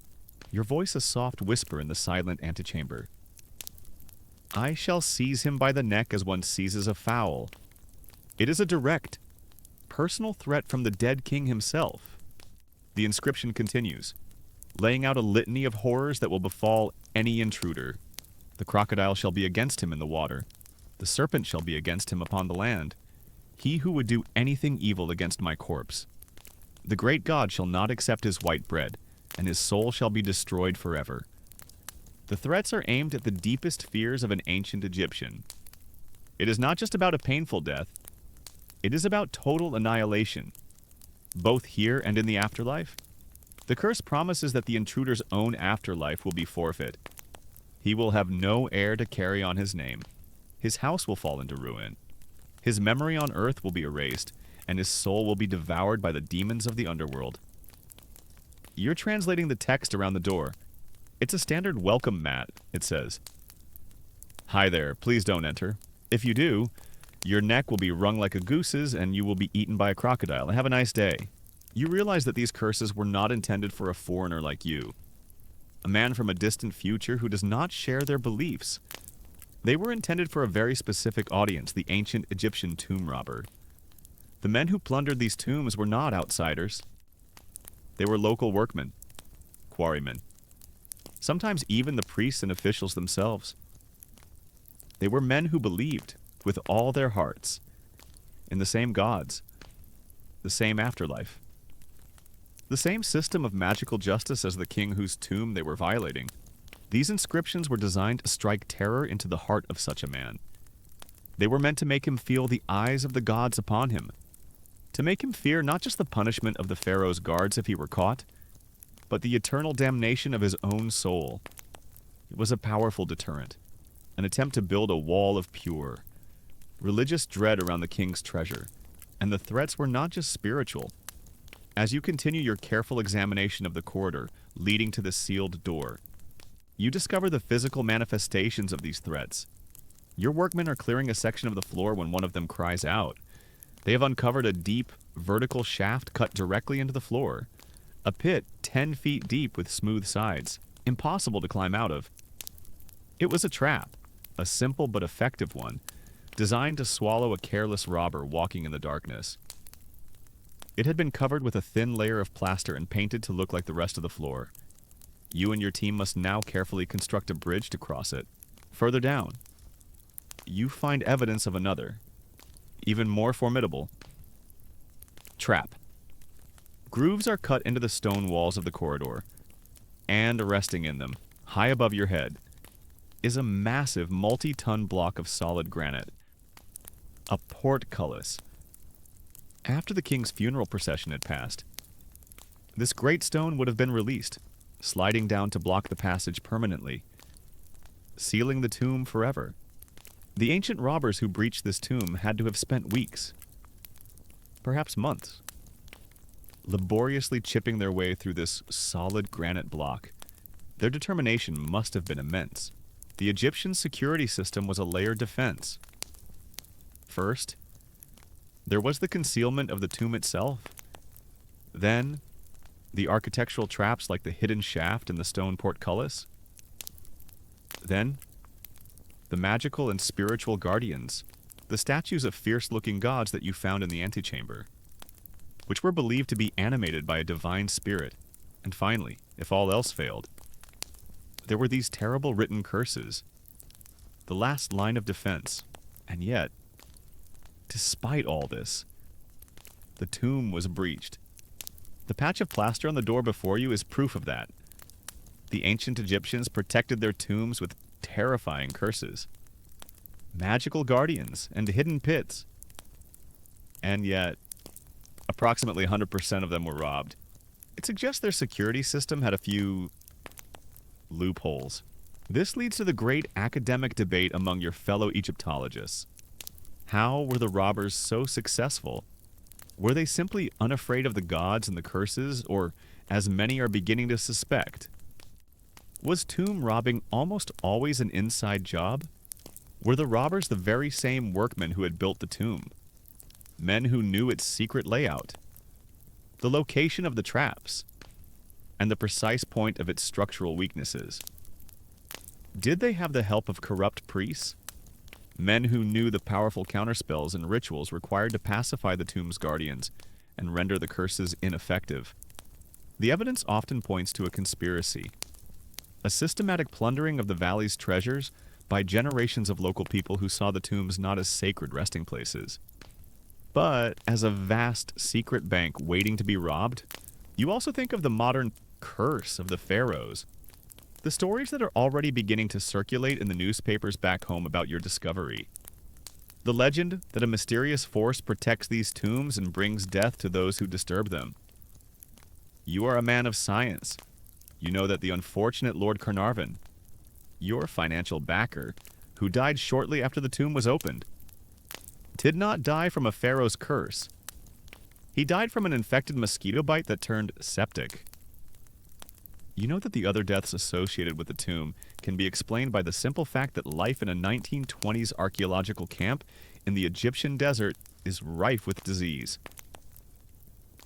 your voice a soft whisper in the silent antechamber. I shall seize him by the neck as one seizes a fowl. It is a direct, personal threat from the dead king himself. The inscription continues, laying out a litany of horrors that will befall any intruder. The crocodile shall be against him in the water. The serpent shall be against him upon the land. He who would do anything evil against my corpse. The great God shall not accept his white bread, and his soul shall be destroyed forever. The threats are aimed at the deepest fears of an ancient Egyptian. It is not just about a painful death. It is about total annihilation, both here and in the afterlife. The curse promises that the intruder's own afterlife will be forfeit. He will have no heir to carry on his name. His house will fall into ruin. His memory on earth will be erased, and his soul will be devoured by the demons of the underworld. You're translating the text around the door. It's a standard welcome mat, it says. Hi there, please don't enter. If you do, your neck will be wrung like a goose's and you will be eaten by a crocodile. Have a nice day. You realize that these curses were not intended for a foreigner like you, a man from a distant future who does not share their beliefs. They were intended for a very specific audience, the ancient Egyptian tomb robber. The men who plundered these tombs were not outsiders. They were local workmen, quarrymen, sometimes even the priests and officials themselves. They were men who believed, with all their hearts, in the same gods, the same afterlife, the same system of magical justice as the king whose tomb they were violating. These inscriptions were designed to strike terror into the heart of such a man. They were meant to make him feel the eyes of the gods upon him, to make him fear not just the punishment of the pharaoh's guards if he were caught, but the eternal damnation of his own soul. It was a powerful deterrent, an attempt to build a wall of pure, religious dread around the king's treasure, and the threats were not just spiritual. As you continue your careful examination of the corridor leading to the sealed door, you discover the physical manifestations of these threats. Your workmen are clearing a section of the floor when one of them cries out. They have uncovered a deep, vertical shaft cut directly into the floor, a pit 10 feet deep with smooth sides, impossible to climb out of. It was a trap, a simple but effective one, designed to swallow a careless robber walking in the darkness. It had been covered with a thin layer of plaster and painted to look like the rest of the floor. You and your team must now carefully construct a bridge to cross it. Further down, you find evidence of another, even more formidable, trap. Grooves are cut into the stone walls of the corridor, and resting in them, high above your head, is a massive multi-ton block of solid granite, a portcullis. After the king's funeral procession had passed, this great stone would have been released, sliding down to block the passage permanently, sealing the tomb forever. The ancient robbers who breached this tomb had to have spent weeks, perhaps months, laboriously chipping their way through this solid granite block. Their determination must have been immense. The Egyptian security system was a layered defense. First, there was the concealment of the tomb itself. Then, the architectural traps like the hidden shaft in the stone portcullis. Then, the magical and spiritual guardians, the statues of fierce-looking gods that you found in the antechamber, which were believed to be animated by a divine spirit. And finally, if all else failed, there were these terrible written curses, the last line of defense. And yet, despite all this, the tomb was breached. The patch of plaster on the door before you is proof of that. The ancient Egyptians protected their tombs with terrifying curses, magical guardians, and hidden pits. And yet, approximately 100% of them were robbed. It suggests their security system had a few loopholes. This leads to the great academic debate among your fellow Egyptologists. How were the robbers so successful? Were they simply unafraid of the gods and the curses, or, as many are beginning to suspect, was tomb robbing almost always an inside job? Were the robbers the very same workmen who had built the tomb? Men who knew its secret layout, the location of the traps, and the precise point of its structural weaknesses? Did they have the help of corrupt priests? Men who knew the powerful counterspells and rituals required to pacify the tomb's guardians and render the curses ineffective. The evidence often points to a conspiracy, a systematic plundering of the valley's treasures by generations of local people who saw the tombs not as sacred resting places, but as a vast secret bank waiting to be robbed. You also think of the modern curse of the pharaohs, the stories that are already beginning to circulate in the newspapers back home about your discovery. The legend that a mysterious force protects these tombs and brings death to those who disturb them. You are a man of science. You know that the unfortunate Lord Carnarvon, your financial backer, who died shortly after the tomb was opened, did not die from a pharaoh's curse. He died from an infected mosquito bite that turned septic. You know that the other deaths associated with the tomb can be explained by the simple fact that life in a 1920s archaeological camp in the Egyptian desert is rife with disease.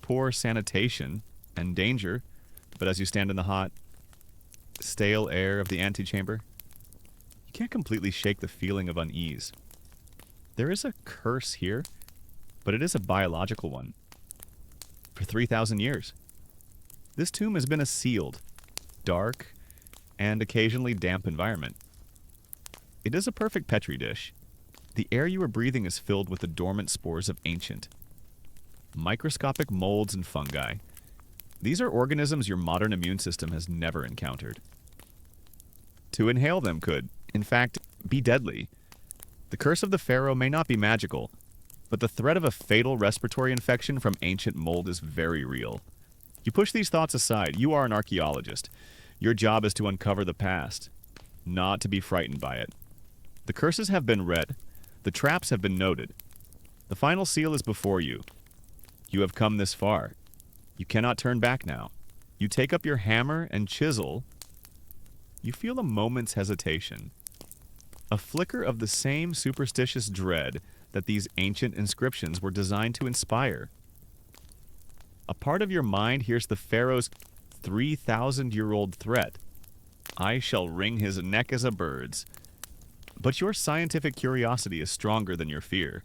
Poor sanitation and danger, but as you stand in the hot, stale air of the antechamber, you can't completely shake the feeling of unease. There is a curse here, but it is a biological one. For 3,000 years, this tomb has been a sealed, dark, and occasionally damp environment. It is a perfect petri dish. The air you are breathing is filled with the dormant spores of ancient, microscopic molds and fungi. These are organisms your modern immune system has never encountered. To inhale them could, in fact, be deadly. The curse of the pharaoh may not be magical, but the threat of a fatal respiratory infection from ancient mold is very real. You push these thoughts aside. You are an archaeologist. Your job is to uncover the past, not to be frightened by it. The curses have been read. The traps have been noted. The final seal is before you. You have come this far. You cannot turn back now. You take up your hammer and chisel. You feel a moment's hesitation, a flicker of the same superstitious dread that these ancient inscriptions were designed to inspire. A part of your mind hears the pharaoh's 3,000-year-old threat. I shall wring his neck as a bird's. But your scientific curiosity is stronger than your fear.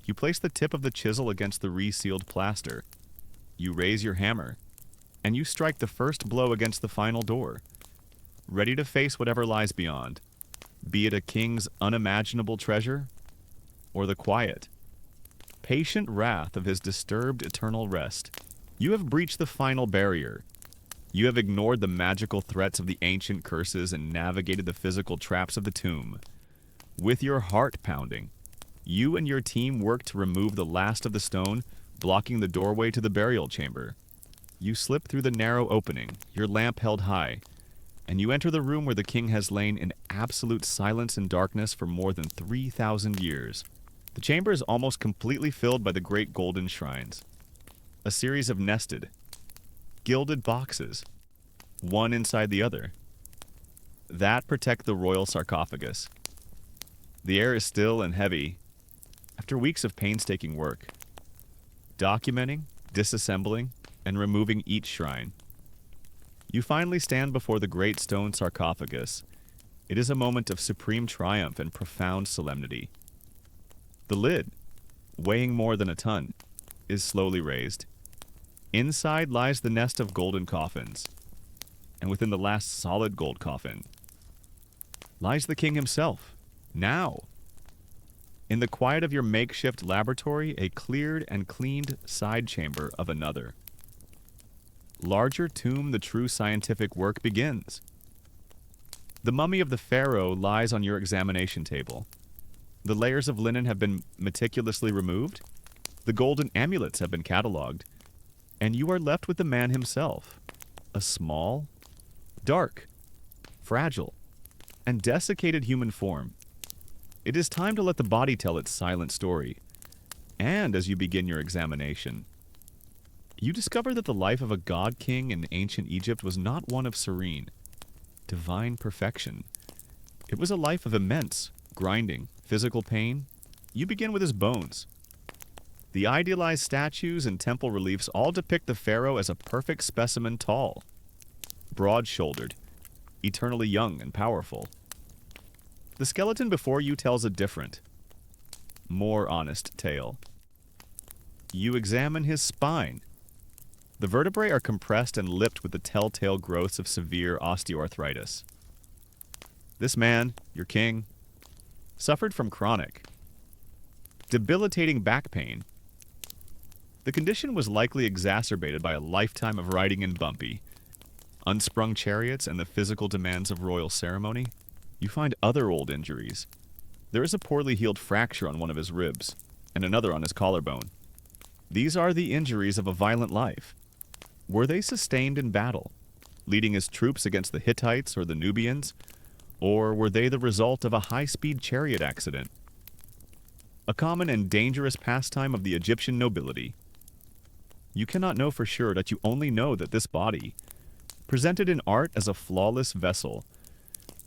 You place the tip of the chisel against the resealed plaster. You raise your hammer, and you strike the first blow against the final door, ready to face whatever lies beyond, be it a king's unimaginable treasure or the quiet, patient wrath of his disturbed eternal rest. You have breached the final barrier. You have ignored the magical threats of the ancient curses and navigated the physical traps of the tomb. With your heart pounding, you and your team work to remove the last of the stone, blocking the doorway to the burial chamber. You slip through the narrow opening, your lamp held high, and you enter the room where the king has lain in absolute silence and darkness for more than 3,000 years. The chamber is almost completely filled by the great golden shrines, a series of nested, gilded boxes, one inside the other, that protect the royal sarcophagus. The air is still and heavy after weeks of painstaking work, documenting, disassembling, and removing each shrine. You finally stand before the great stone sarcophagus. It is a moment of supreme triumph and profound solemnity. The lid, weighing more than a ton, is slowly raised. Inside lies the nest of golden coffins, and within the last solid gold coffin lies the king himself, now. In the quiet of your makeshift laboratory, a cleared and cleaned side chamber of another. Larger tomb, the true scientific work begins. The mummy of the pharaoh lies on your examination table. The layers of linen have been meticulously removed. The golden amulets have been catalogued. And you are left with the man himself, a small, dark, fragile, and desiccated human form. It is time to let the body tell its silent story. And as you begin your examination, you discover that the life of a god king in ancient Egypt was not one of serene, divine perfection. It was a life of immense, grinding, physical pain. You begin with his bones. The idealized statues and temple reliefs all depict the pharaoh as a perfect specimen, tall, broad-shouldered, eternally young and powerful. The skeleton before you tells a different, more honest tale. You examine his spine. The vertebrae are compressed and lipped with the telltale growths of severe osteoarthritis. This man, your king, suffered from chronic, debilitating back pain. The condition was likely exacerbated by a lifetime of riding in bumpy, unsprung chariots and the physical demands of royal ceremony. You find other old injuries. There is a poorly healed fracture on one of his ribs, and another on his collarbone. These are the injuries of a violent life. Were they sustained in battle, leading his troops against the Hittites or the Nubians, or were they the result of a high-speed chariot accident? A common and dangerous pastime of the Egyptian nobility. You cannot know for sure, that you only know that this body, presented in art as a flawless vessel,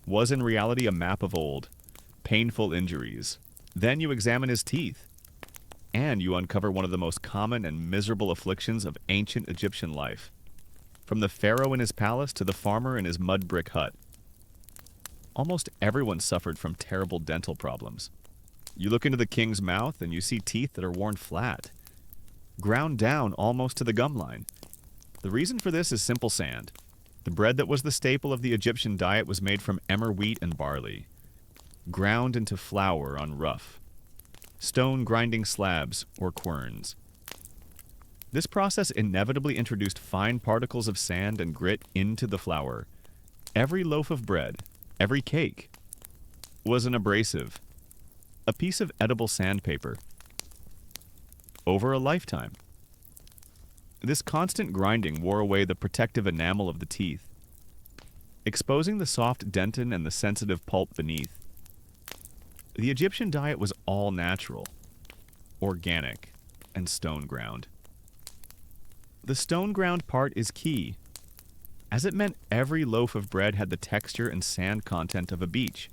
was in reality a map of old, painful injuries. Then you examine his teeth, and you uncover one of the most common and miserable afflictions of ancient Egyptian life, from the pharaoh in his palace to the farmer in his mud brick hut. Almost everyone suffered from terrible dental problems. You look into the king's mouth and you see teeth that are worn flat, ground down almost to the gum line. The reason for this is simple sand. The bread that was the staple of the Egyptian diet was made from emmer wheat and barley, ground into flour on rough, stone grinding slabs or querns. This process inevitably introduced fine particles of sand and grit into the flour. Every loaf of bread, every cake, was an abrasive, a piece of edible sandpaper. Over a lifetime. This constant grinding wore away the protective enamel of the teeth, exposing the soft dentin and the sensitive pulp beneath. The Egyptian diet was all natural, organic, and stone ground. The stone ground part is key, as it meant every loaf of bread had the texture and sand content of a beach.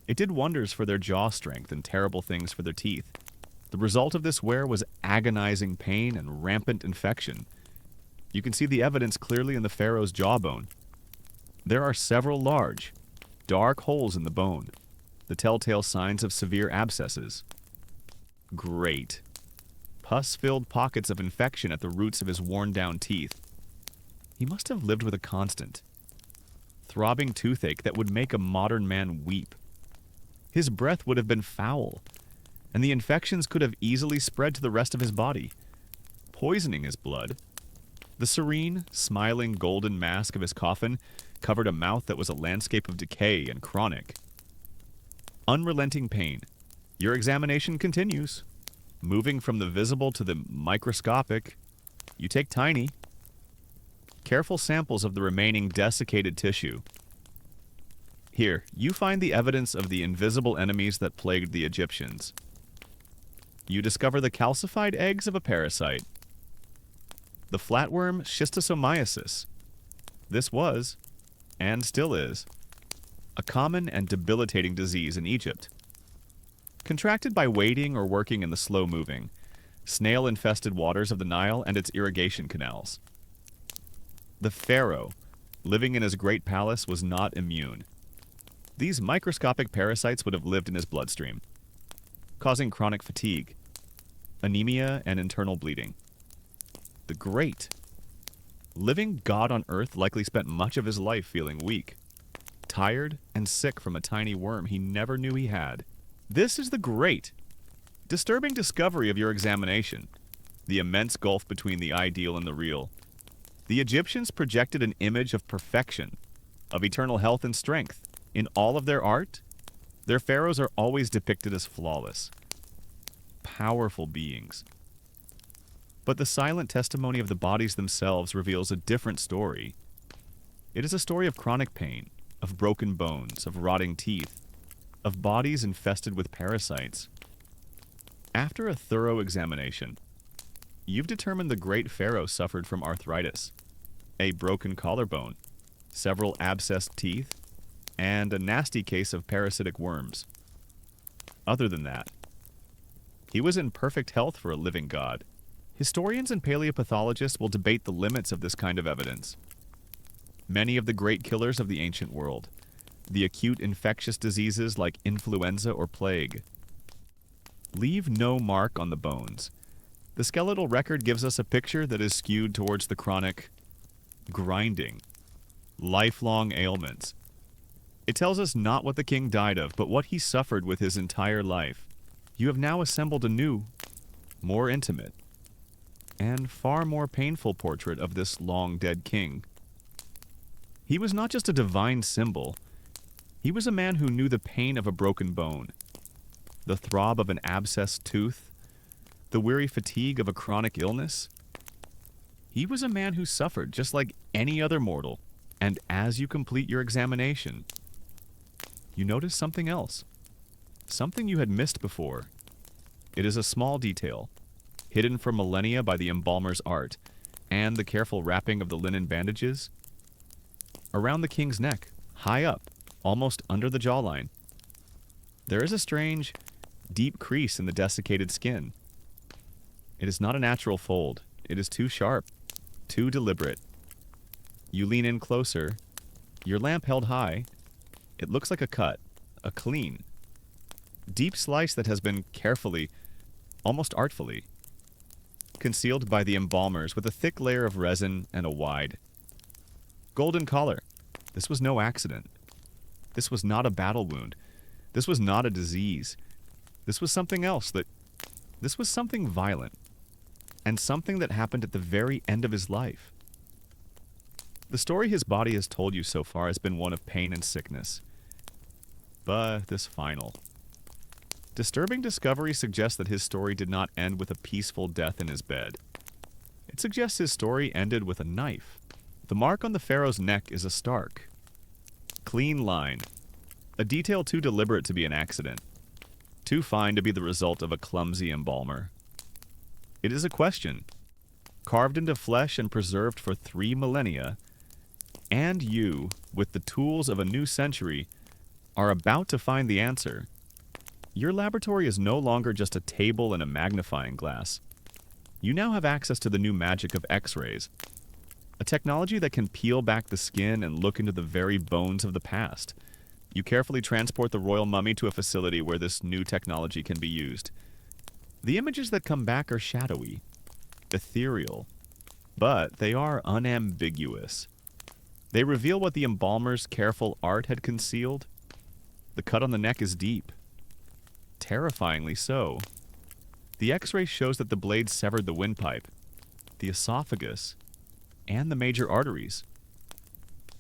It did wonders for their jaw strength and terrible things for their teeth. The result of this wear was agonizing pain and rampant infection. You can see the evidence clearly in the pharaoh's jawbone. There are several large, dark holes in the bone, the telltale signs of severe abscesses. Great. Pus-filled pockets of infection at the roots of his worn-down teeth. He must have lived with a constant, throbbing toothache that would make a modern man weep. His breath would have been foul, and the infections could have easily spread to the rest of his body, poisoning his blood. The serene, smiling golden mask of his coffin covered a mouth that was a landscape of decay and chronic. Unrelenting pain. Your examination continues. Moving from the visible to the microscopic, you take tiny, careful samples of the remaining desiccated tissue. Here, you find the evidence of the invisible enemies that plagued the Egyptians. You discover the calcified eggs of a parasite, the flatworm schistosomiasis. This was, and still is, a common and debilitating disease in Egypt. Contracted by wading or working in the slow-moving, snail-infested waters of the Nile and its irrigation canals. The pharaoh, living in his great palace, was not immune. These microscopic parasites would have lived in his bloodstream, causing chronic fatigue, anemia, and internal bleeding. The great, living god on earth likely spent much of his life feeling weak, tired, and sick from a tiny worm he never knew he had. This is the great, disturbing discovery of your examination, the immense gulf between the ideal and the real. The Egyptians projected an image of perfection, of eternal health and strength. In all of their art, their pharaohs are always depicted as flawless, powerful beings. But the silent testimony of the bodies themselves reveals a different story. It is a story of chronic pain, of broken bones, of rotting teeth, of bodies infested with parasites. After a thorough examination, you've determined the great pharaoh suffered from arthritis, a broken collarbone, several abscessed teeth, and a nasty case of parasitic worms. Other than that, he was in perfect health for a living god. Historians and paleopathologists will debate the limits of this kind of evidence. Many of the great killers of the ancient world, the acute infectious diseases like influenza or plague, leave no mark on the bones. The skeletal record gives us a picture that is skewed towards the chronic, grinding, lifelong ailments. It tells us not what the king died of, but what he suffered with his entire life. You have now assembled a new, more intimate, and far more painful portrait of this long-dead king. He was not just a divine symbol. He was a man who knew the pain of a broken bone, the throb of an abscessed tooth, the weary fatigue of a chronic illness. He was a man who suffered just like any other mortal, and as you complete your examination, you notice something else, something you had missed before. It is a small detail, hidden for millennia by the embalmer's art and the careful wrapping of the linen bandages. Around the king's neck, high up, almost under the jawline, there is a strange, deep crease in the desiccated skin. It is not a natural fold. It is too sharp, too deliberate. You lean in closer, your lamp held high. It looks like a cut, a clean, deep slice that has been carefully, almost artfully, concealed by the embalmers with a thick layer of resin and a wide, golden collar. This was no accident. This was not a battle wound. This was not a disease. This was something else. This was something violent, and something that happened at the very end of his life. The story his body has told you so far has been one of pain and sickness. But this final, disturbing discovery suggests that his story did not end with a peaceful death in his bed. It suggests his story ended with a knife. The mark on the pharaoh's neck is a stark, clean line, a detail too deliberate to be an accident, too fine to be the result of a clumsy embalmer. It is a question, carved into flesh and preserved for 3 millennia, and you, with the tools of a new century, are about to find the answer. Your laboratory is no longer just a table and a magnifying glass. You now have access to the new magic of X-rays, a technology that can peel back the skin and look into the very bones of the past. You carefully transport the royal mummy to a facility where this new technology can be used. The images that come back are shadowy, ethereal, but they are unambiguous. They reveal what the embalmer's careful art had concealed. The cut on the neck is deep, terrifyingly so. The X-ray shows that the blade severed the windpipe, the esophagus, and the major arteries.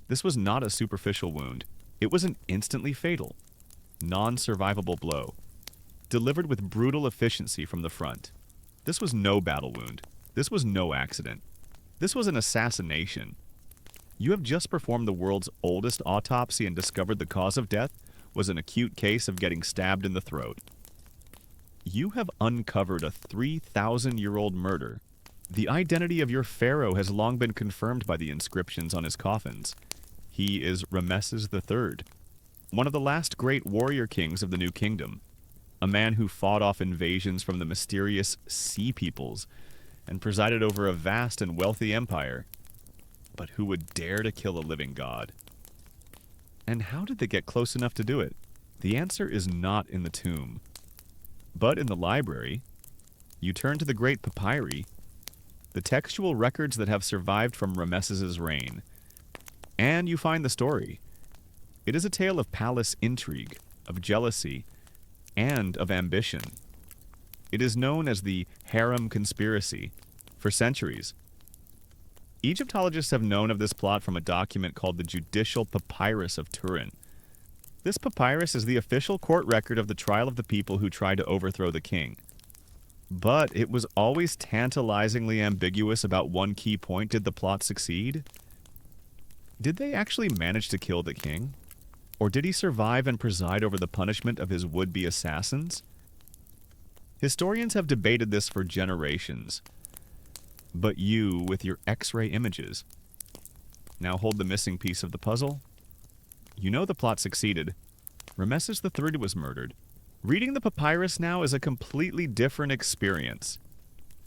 This was not a superficial wound. It was an instantly fatal, non-survivable blow, delivered with brutal efficiency from the front. This was no battle wound. This was no accident. This was an assassination. You have just performed the world's oldest autopsy and discovered the cause of death was an acute case of getting stabbed in the throat. You have uncovered a 3,000-year-old murder. The identity of your pharaoh has long been confirmed by the inscriptions on his coffins. He is Ramesses III, one of the last great warrior kings of the New Kingdom, a man who fought off invasions from the mysterious Sea Peoples and presided over a vast and wealthy empire, but who would dare to kill a living god. And how did they get close enough to do it? The answer is not in the tomb, but in the library. You turn to the great papyri, the textual records that have survived from Ramesses' reign, and you find the story. It is a tale of palace intrigue, of jealousy, and of ambition. It is known as the Harem Conspiracy for centuries. Egyptologists have known of this plot from a document called the Judicial Papyrus of Turin. This papyrus is the official court record of the trial of the people who tried to overthrow the king. But it was always tantalizingly ambiguous about one key point. Did the plot succeed? Did they actually manage to kill the king? Or did he survive and preside over the punishment of his would-be assassins? Historians have debated this for generations. But you, with your X-ray images, now hold the missing piece of the puzzle? You know the plot succeeded. Rameses III was murdered. Reading the papyrus now is a completely different experience.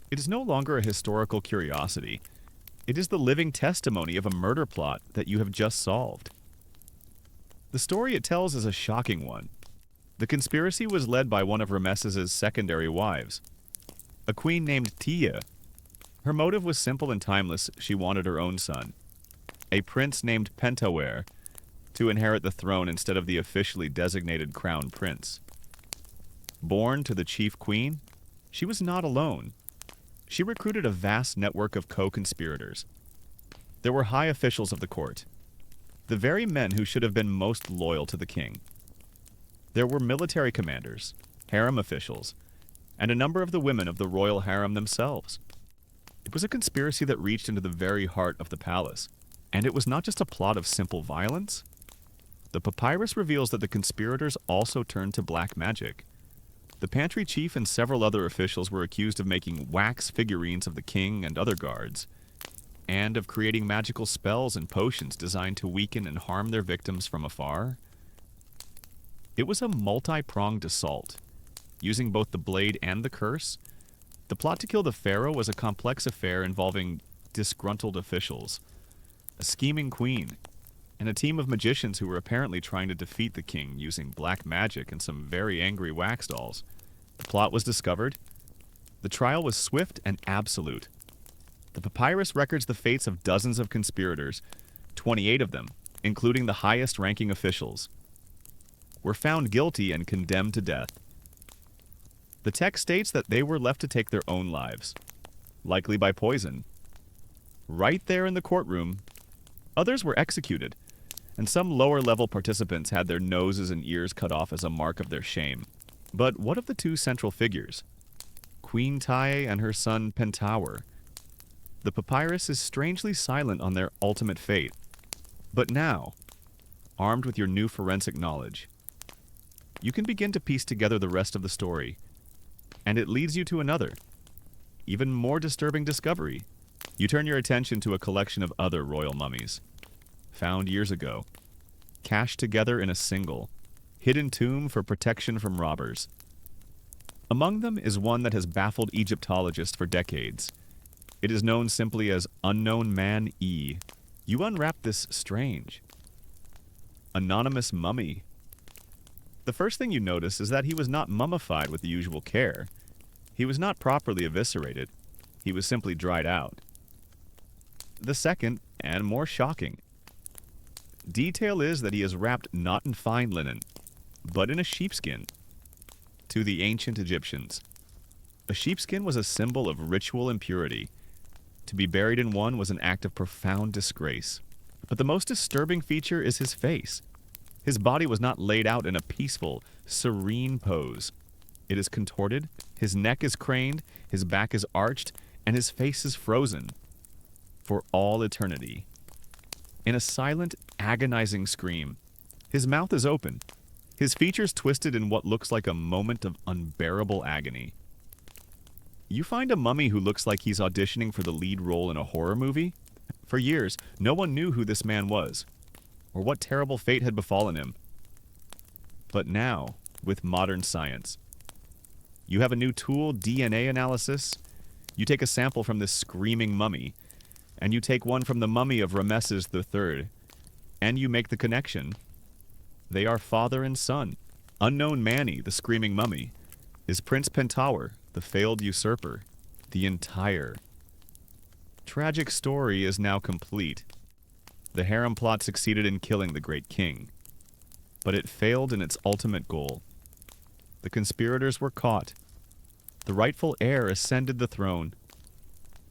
It is no longer a historical curiosity. It is the living testimony of a murder plot that you have just solved. The story it tells is a shocking one. The conspiracy was led by one of Rameses's secondary wives, a queen named Tia. Her motive was simple and timeless. She wanted her own son, a prince named Pentawere, to inherit the throne instead of the officially designated crown prince. Born to the chief queen, she was not alone. She recruited a vast network of co-conspirators. There were high officials of the court, the very men who should have been most loyal to the king. There were military commanders, harem officials, and a number of the women of the royal harem themselves. It was a conspiracy that reached into the very heart of the palace, and it was not just a plot of simple violence. The papyrus reveals that the conspirators also turned to black magic. The pantry chief and several other officials were accused of making wax figurines of the king and other guards, and of creating magical spells and potions designed to weaken and harm their victims from afar. It was a multi-pronged assault. Using both the blade and the curse, the plot to kill the pharaoh was a complex affair involving disgruntled officials, a scheming queen, and a team of magicians who were apparently trying to defeat the king using black magic and some very angry wax dolls. The plot was discovered. The trial was swift and absolute. The papyrus records the fates of dozens of conspirators, 28 of them, including the highest-ranking officials, were found guilty and condemned to death. The text states that they were left to take their own lives, likely by poison. Right there in the courtroom, others were executed, and some lower-level participants had their noses and ears cut off as a mark of their shame. But what of the two central figures, Queen Tae and her son Pentawere? The papyrus is strangely silent on their ultimate fate. But now, armed with your new forensic knowledge, you can begin to piece together the rest of the story, and it leads you to another, even more disturbing discovery. You turn your attention to a collection of other royal mummies, found years ago, cached together in a single, hidden tomb for protection from robbers. Among them is one that has baffled Egyptologists for decades. It is known simply as Unknown Man E. You unwrap this strange, anonymous mummy. The first thing you notice is that he was not mummified with the usual care. He was not properly eviscerated. He was simply dried out. The second, and more shocking, detail is that he is wrapped not in fine linen, but in a sheepskin. To the ancient Egyptians, a sheepskin was a symbol of ritual impurity. To be buried in one was an act of profound disgrace. But the most disturbing feature is his face. His body was not laid out in a peaceful, serene pose. It is contorted, his neck is craned, his back is arched, and his face is frozen. For all eternity. In a silent, agonizing scream, his mouth is open, his features twisted in what looks like a moment of unbearable agony. You find a mummy who looks like he's auditioning for the lead role in a horror movie? For years, no one knew who this man was, or what terrible fate had befallen him. But now, with modern science, you have a new tool, DNA analysis. You take a sample from this screaming mummy, and you take one from the mummy of Rameses III, and you make the connection. They are father and son. Unknown Mani, the screaming mummy, is Prince Pentawere, the failed usurper. The entire tragic story is now complete. The harem plot succeeded in killing the great king, but it failed in its ultimate goal. The conspirators were caught. The rightful heir ascended the throne,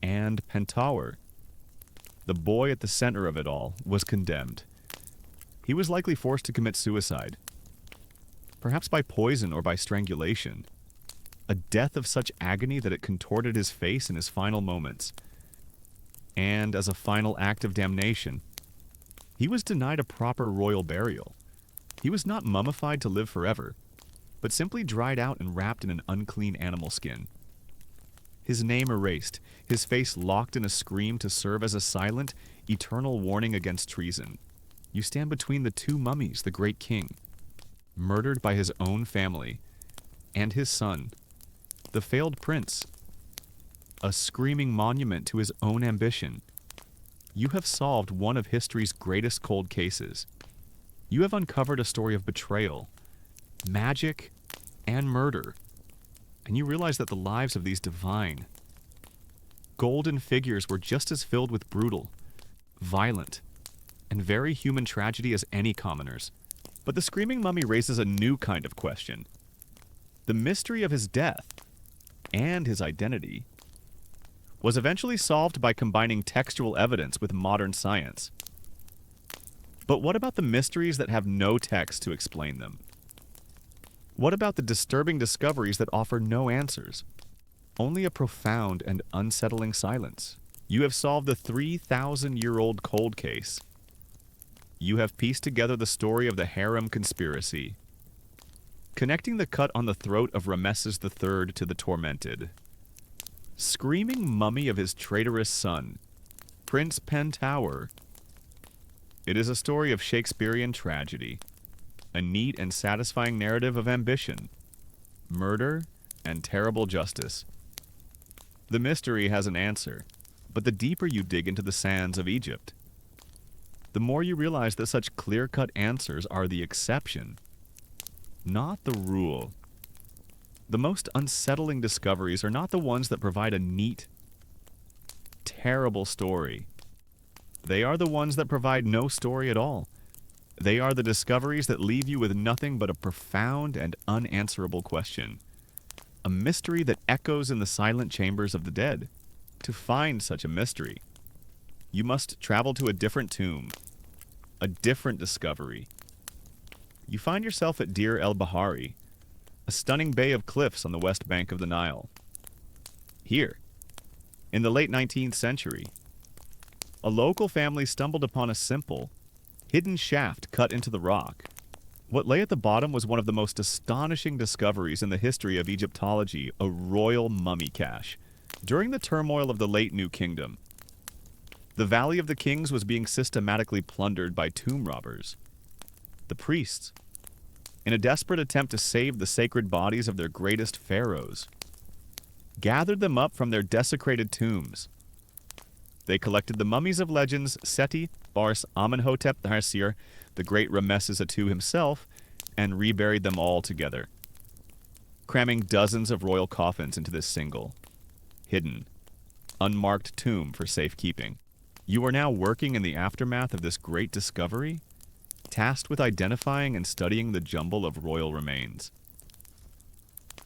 and Pentawere, the boy at the center of it all, was condemned. He was likely forced to commit suicide, perhaps by poison or by strangulation, a death of such agony that it contorted his face in his final moments. And as a final act of damnation, he was denied a proper royal burial. He was not mummified to live forever, but simply dried out and wrapped in an unclean animal skin. His name erased, his face locked in a scream to serve as a silent, eternal warning against treason. You stand between the two mummies, the great king, murdered by his own family, and his son, the failed prince, a screaming monument to his own ambition. You have solved one of history's greatest cold cases. You have uncovered a story of betrayal, magic, and murder, and you realize that the lives of these divine, golden figures were just as filled with brutal, violent, and very human tragedy as any commoners. But the screaming mummy raises a new kind of question. The mystery of his death and his identity was eventually solved by combining textual evidence with modern science. But what about the mysteries that have no text to explain them? What about the disturbing discoveries that offer no answers? Only a profound and unsettling silence. You have solved the 3,000-year-old cold case. You have pieced together the story of the harem conspiracy, connecting the cut on the throat of Rameses III to the tormented, screaming mummy of his traitorous son, Prince Pentower. It is a story of Shakespearean tragedy, a neat and satisfying narrative of ambition, murder, and terrible justice. The mystery has an answer, but the deeper you dig into the sands of Egypt, the more you realize that such clear-cut answers are the exception, not the rule. The most unsettling discoveries are not the ones that provide a neat, terrible story. They are the ones that provide no story at all. They are the discoveries that leave you with nothing but a profound and unanswerable question. A mystery that echoes in the silent chambers of the dead. To find such a mystery, you must travel to a different tomb, a different discovery. You find yourself at Deir el-Bahari, a stunning bay of cliffs on the west bank of the Nile. Here, in the late 19th century, a local family stumbled upon a simple, hidden shaft cut into the rock. What lay at the bottom was one of the most astonishing discoveries in the history of Egyptology, a royal mummy cache. During the turmoil of the late New Kingdom, the Valley of the Kings was being systematically plundered by tomb robbers. The priests, in a desperate attempt to save the sacred bodies of their greatest pharaohs, gathered them up from their desecrated tombs. They collected the mummies of legends Seti, Bars, Amenhotep III, the great Rameses II himself, and reburied them all together, cramming dozens of royal coffins into this single, hidden, unmarked tomb for safekeeping. You are now working in the aftermath of this great discovery, tasked with identifying and studying the jumble of royal remains.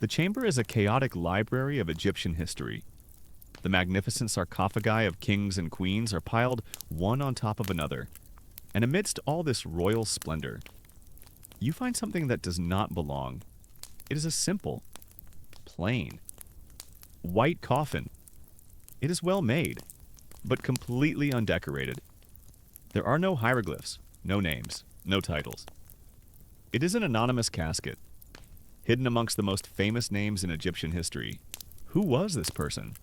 The chamber is a chaotic library of Egyptian history. The magnificent sarcophagi of kings and queens are piled one on top of another, and amidst all this royal splendor, you find something that does not belong. It is a simple, plain, white coffin. It is well made, but completely undecorated. There are no hieroglyphs, no names, no titles. It is an anonymous casket, hidden amongst the most famous names in Egyptian history. Who was this person?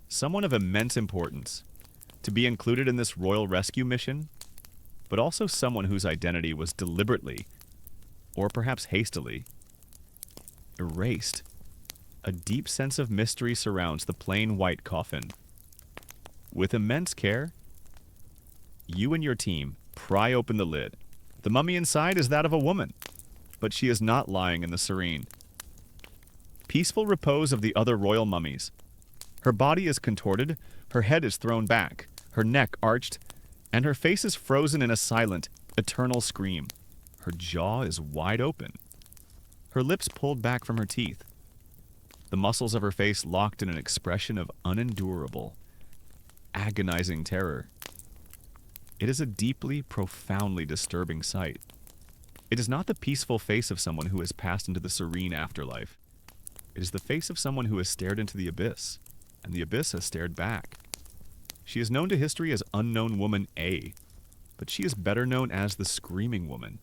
Someone of immense importance, to be included in this royal rescue mission, but also someone whose identity was deliberately, or perhaps hastily, erased. A deep sense of mystery surrounds the plain white coffin. With immense care, you and your team pry open the lid. The mummy inside is that of a woman, but she is not lying in the serene, peaceful repose of the other royal mummies. Her body is contorted, her head is thrown back, her neck arched, and her face is frozen in a silent, eternal scream. Her jaw is wide open, her lips pulled back from her teeth, the muscles of her face locked in an expression of unendurable, agonizing terror. It is a deeply, profoundly disturbing sight. It is not the peaceful face of someone who has passed into the serene afterlife. It is the face of someone who has stared into the abyss, and the abyss has stared back. She is known to history as Unknown Woman A, but she is better known as the Screaming Woman.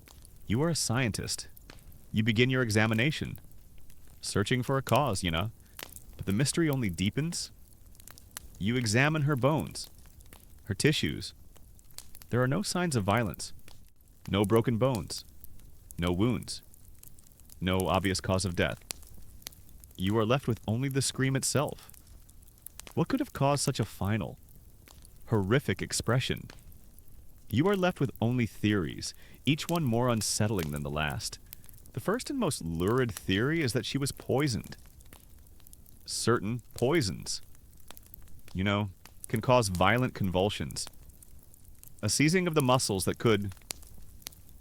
You are a scientist. You begin your examination, searching for a cause, but the mystery only deepens. You examine her bones, her tissues. There are no signs of violence, no broken bones, no wounds, no obvious cause of death. You are left with only the scream itself. What could have caused such a final, horrific expression? You are left with only theories, each one more unsettling than the last. The first and most lurid theory is that she was poisoned. Certain poisons, can cause violent convulsions. A seizing of the muscles that could,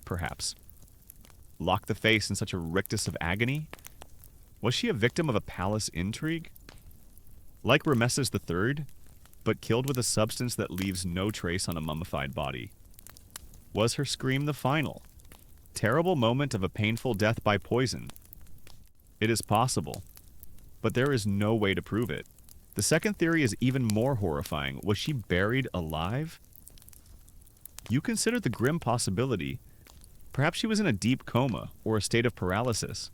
perhaps, lock the face in such a rictus of agony? Was she a victim of a palace intrigue? Like Rameses III, but killed with a substance that leaves no trace on a mummified body? Was her scream the final, terrible moment of a painful death by poison? It is possible, but there is no way to prove it. The second theory is even more horrifying. Was she buried alive? You consider the grim possibility. Perhaps she was in a deep coma or a state of paralysis.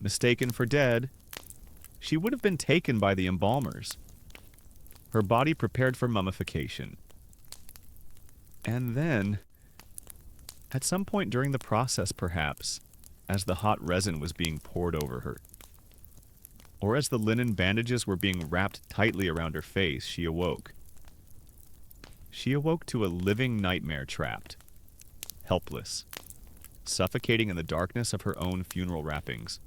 Mistaken for dead, she would have been taken by the embalmers. Her body prepared for mummification. And then, at some point during the process perhaps, as the hot resin was being poured over her, or as the linen bandages were being wrapped tightly around her face, she awoke. She awoke to a living nightmare trapped, helpless, suffocating in the darkness of her own funeral wrappings.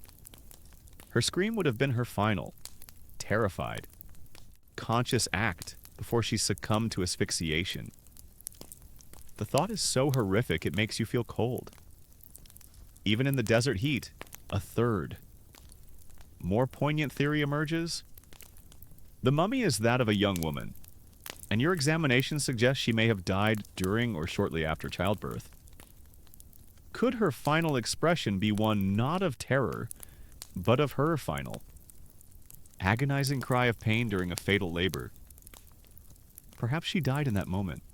Her scream would have been her final, terrified, conscious act before she succumbed to asphyxiation. The thought is so horrific it makes you feel cold. Even in the desert heat, a third, more poignant theory emerges. The mummy is that of a young woman, and your examination suggests she may have died during or shortly after childbirth. Could her final expression be one not of terror, but of her final, agonizing cry of pain during a fatal labor? Perhaps she died in that moment,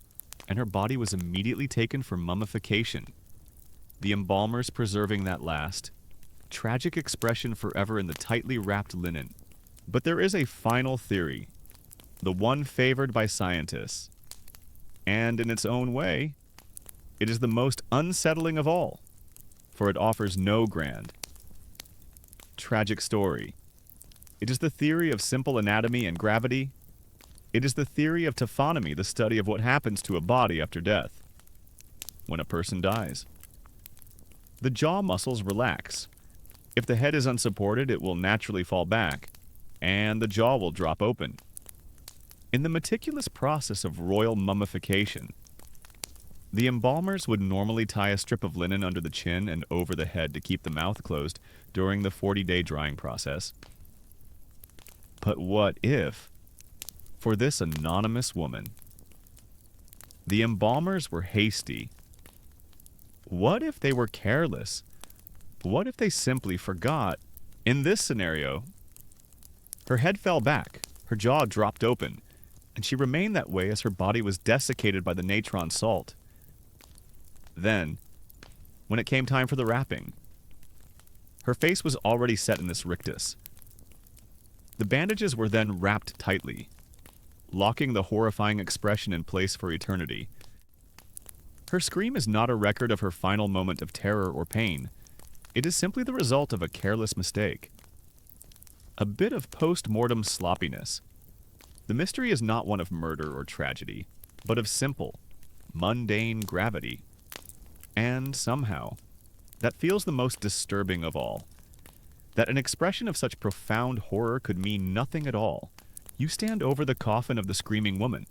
and her body was immediately taken for mummification, the embalmers preserving that last, tragic expression forever in the tightly wrapped linen. But there is a final theory, the one favored by scientists, and in its own way, it is the most unsettling of all, for it offers no grand, tragic story. It is the theory of simple anatomy and gravity. It is the theory of taphonomy, the study of what happens to a body after death, when a person dies. The jaw muscles relax. If the head is unsupported, it will naturally fall back, and the jaw will drop open. In the meticulous process of royal mummification, the embalmers would normally tie a strip of linen under the chin and over the head to keep the mouth closed during the 40-day drying process. But what if, for this anonymous woman, the embalmers were hasty? What if they were careless? What if they simply forgot? In this scenario, her head fell back, her jaw dropped open, and she remained that way as her body was desiccated by the natron salt. Then, when it came time for the wrapping, her face was already set in this rictus. The bandages were then wrapped tightly, locking the horrifying expression in place for eternity. Her scream is not a record of her final moment of terror or pain. It is simply the result of a careless mistake. A bit of post-mortem sloppiness. The mystery is not one of murder or tragedy, but of simple, mundane gravity. And somehow, that feels the most disturbing of all. That an expression of such profound horror could mean nothing at all. You stand over the coffin of the screaming woman,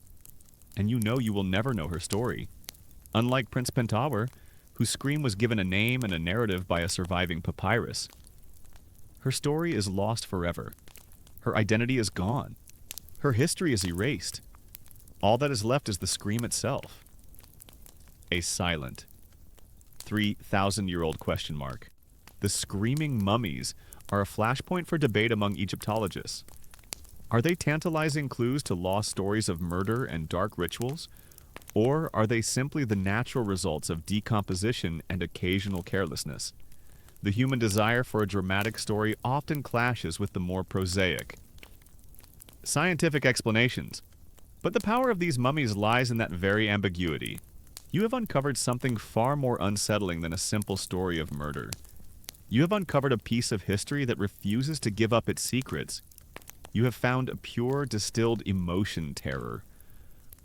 and you know you will never know her story. Unlike Prince Pentauer, whose scream was given a name and a narrative by a surviving papyrus. Her story is lost forever. Her identity is gone. Her history is erased. All that is left is the scream itself. A silent, 3,000-year-old question mark. The screaming mummies are a flashpoint for debate among Egyptologists. Are they tantalizing clues to lost stories of murder and dark rituals? Or are they simply the natural results of decomposition and occasional carelessness? The human desire for a dramatic story often clashes with the more prosaic, scientific explanations. But the power of these mummies lies in that very ambiguity. You have uncovered something far more unsettling than a simple story of murder. You have uncovered a piece of history that refuses to give up its secrets. You have found a pure, distilled emotion terror.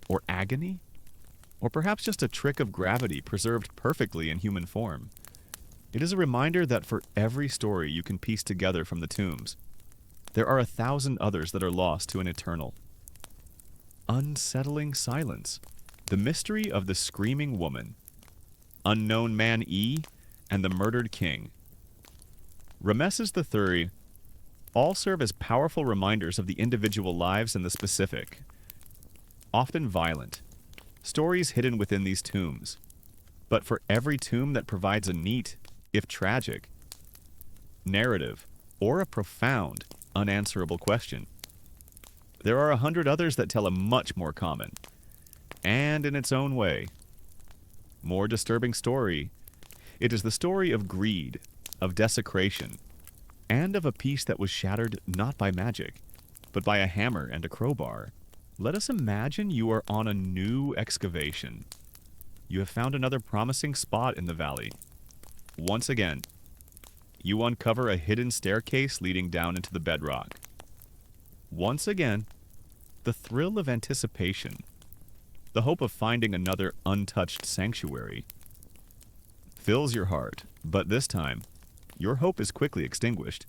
Or agony? Or perhaps just a trick of gravity preserved perfectly in human form. It is a reminder that for every story you can piece together from the tombs, there are 1,000 others that are lost to an eternal, unsettling silence. The mystery of the screaming woman, unknown man E, and the murdered king. Ramesses III all serve as powerful reminders of the individual lives and the specific, often violent, stories hidden within these tombs. But for every tomb that provides a neat, if tragic, narrative, or a profound, unanswerable question, there are 100 others that tell a much more common, and in its own way, more disturbing story. It is the story of greed, of desecration, and of a peace that was shattered not by magic, but by a hammer and a crowbar. Let us imagine you are on a new excavation. You have found another promising spot in the valley. Once again, you uncover a hidden staircase leading down into the bedrock. Once again, the thrill of anticipation, the hope of finding another untouched sanctuary, fills your heart, but this time, your hope is quickly extinguished.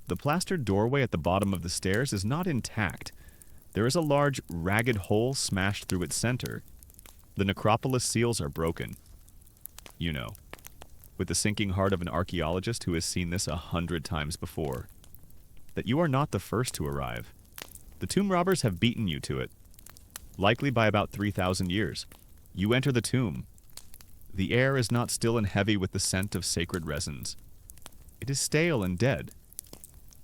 The plastered doorway at the bottom of the stairs is not intact. There is a large, ragged hole smashed through its center. The necropolis seals are broken. You know, with the sinking heart of an archaeologist who has seen this 100 times before, that you are not the first to arrive. The tomb robbers have beaten you to it, likely by about 3,000 years. You enter the tomb. The air is not still and heavy with the scent of sacred resins. It is stale and dead.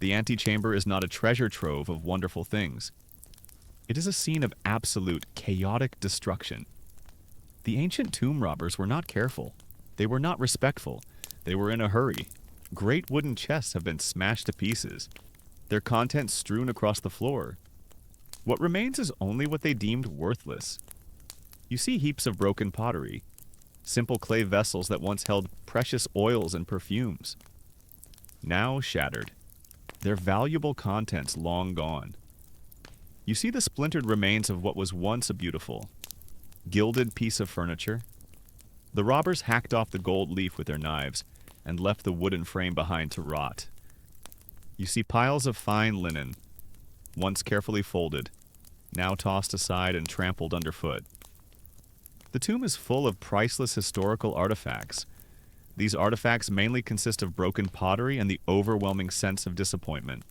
The antechamber is not a treasure trove of wonderful things. It is a scene of absolute, chaotic destruction. The ancient tomb robbers were not careful. They were not respectful. They were in a hurry. Great wooden chests have been smashed to pieces, their contents strewn across the floor. What remains is only what they deemed worthless. You see heaps of broken pottery, simple clay vessels that once held precious oils and perfumes, now shattered, their valuable contents long gone. You see the splintered remains of what was once a beautiful, gilded piece of furniture. The robbers hacked off the gold leaf with their knives and left the wooden frame behind to rot. You see piles of fine linen, once carefully folded, now tossed aside and trampled underfoot. The tomb is full of priceless historical artifacts. These artifacts mainly consist of broken pottery and the overwhelming sense of disappointment.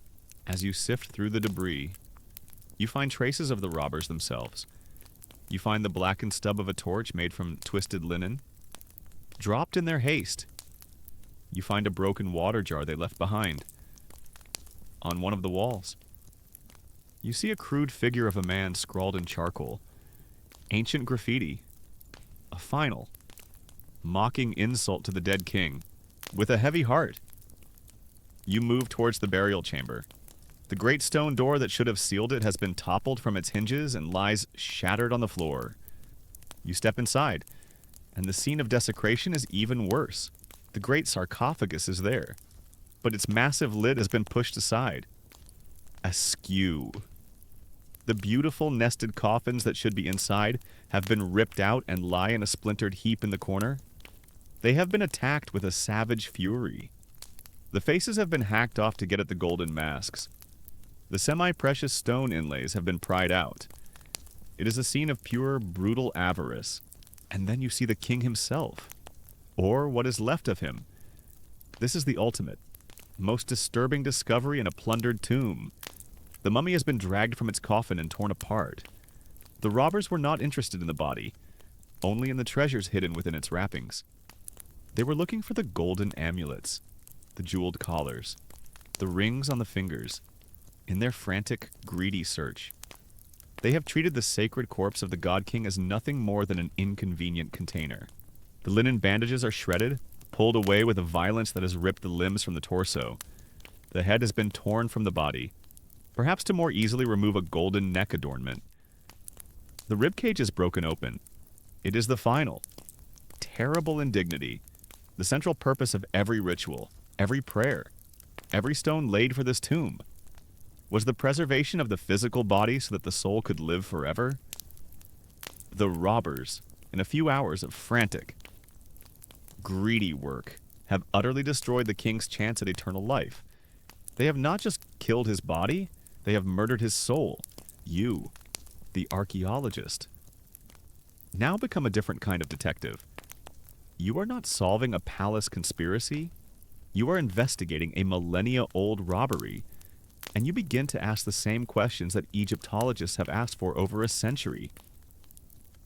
As you sift through the debris, you find traces of the robbers themselves. You find the blackened stub of a torch made from twisted linen, dropped in their haste. You find a broken water jar they left behind on one of the walls. You see a crude figure of a man scrawled in charcoal, ancient graffiti, a final, mocking insult to the dead king, with a heavy heart. You move towards the burial chamber. The great stone door that should have sealed it has been toppled from its hinges and lies shattered on the floor. You step inside, and the scene of desecration is even worse. The great sarcophagus is there, but its massive lid has been pushed aside. Askew. The beautiful nested coffins that should be inside have been ripped out and lie in a splintered heap in the corner. They have been attacked with a savage fury. The faces have been hacked off to get at the golden masks. The semi-precious stone inlays have been pried out. It is a scene of pure, brutal avarice. And then you see the king himself, or what is left of him. This is the ultimate, most disturbing discovery in a plundered tomb. The mummy has been dragged from its coffin and torn apart. The robbers were not interested in the body, only in the treasures hidden within its wrappings. They were looking for the golden amulets, the jeweled collars, the rings on the fingers. In their frantic, greedy search, They have treated the sacred corpse of the God King as nothing more than an inconvenient container. The linen bandages are shredded, pulled away with a violence that has ripped the limbs from the torso. The head has been torn from the body, perhaps to more easily remove a golden neck adornment. The ribcage is broken open. It is the final, terrible indignity, the central purpose of every ritual, every prayer, every stone laid for this tomb. Was the preservation of the physical body so that the soul could live forever? The robbers, in a few hours of frantic, greedy work, have utterly destroyed the king's chance at eternal life. They have not just killed his body, they have murdered his soul. You, the archaeologist, now become a different kind of detective. You are not solving a palace conspiracy. You are investigating a millennia-old robbery, and you begin to ask the same questions that Egyptologists have asked for over a century.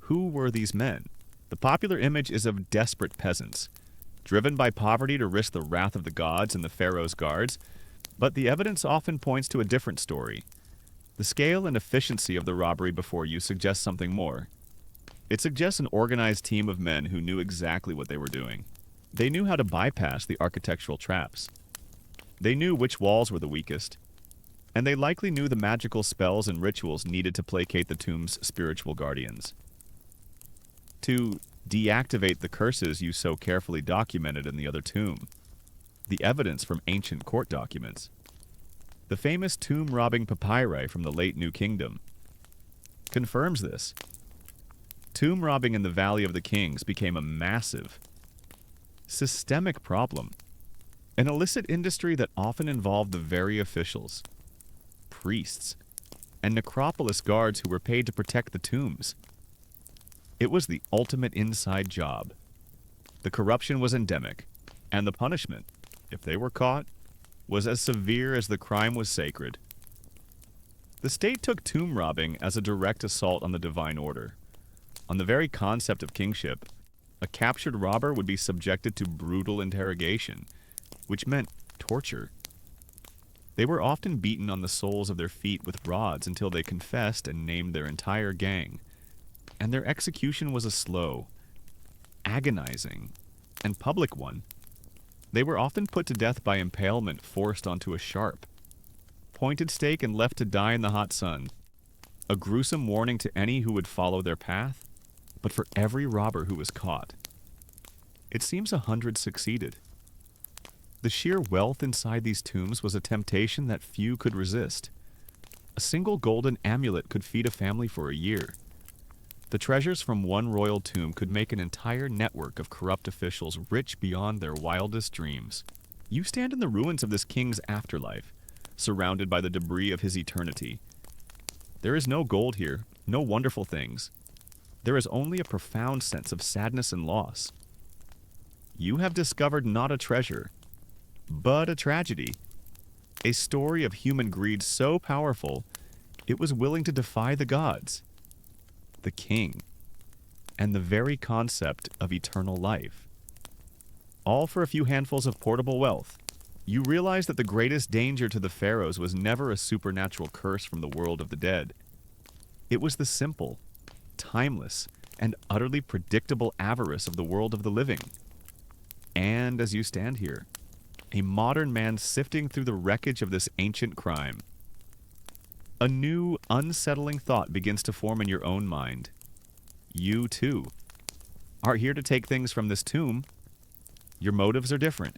Who were these men? The popular image is of desperate peasants, driven by poverty to risk the wrath of the gods and the pharaoh's guards, but the evidence often points to a different story. The scale and efficiency of the robbery before you suggests something more. It suggests an organized team of men who knew exactly what they were doing. They knew how to bypass the architectural traps. They knew which walls were the weakest, and they likely knew the magical spells and rituals needed to placate the tomb's spiritual guardians. To deactivate the curses you so carefully documented in the other tomb. The evidence from ancient court documents. The famous tomb-robbing papyri from the late New Kingdom confirms this. Tomb robbing in the Valley of the Kings became a massive, systemic problem. An illicit industry that often involved the very officials, priests, and necropolis guards who were paid to protect the tombs. It was the ultimate inside job. The corruption was endemic, and the punishment, if they were caught, was as severe as the crime was sacred. The state took tomb robbing as a direct assault on the divine order. On the very concept of kingship, a captured robber would be subjected to brutal interrogation, which meant torture. They were often beaten on the soles of their feet with rods until they confessed and named their entire gang. And their execution was a slow, agonizing, and public one. They were often put to death by impalement forced onto a sharp, pointed stake and left to die in the hot sun. A gruesome warning to any who would follow their path, but for every robber who was caught. It seems 100 succeeded. The sheer wealth inside these tombs was a temptation that few could resist. A single golden amulet could feed a family for a year. The treasures from one royal tomb could make an entire network of corrupt officials rich beyond their wildest dreams. You stand in the ruins of this king's afterlife, surrounded by the debris of his eternity. There is no gold here, no wonderful things. There is only a profound sense of sadness and loss. You have discovered not a treasure, but a tragedy. A story of human greed so powerful, it was willing to defy the gods, the king, and the very concept of eternal life. All for a few handfuls of portable wealth. You realize that the greatest danger to the pharaohs was never a supernatural curse from the world of the dead. It was the simple, timeless, and utterly predictable avarice of the world of the living. And as you stand here, a modern man sifting through the wreckage of this ancient crime, a new, unsettling thought begins to form in your own mind. You, too, are here to take things from this tomb. Your motives are different.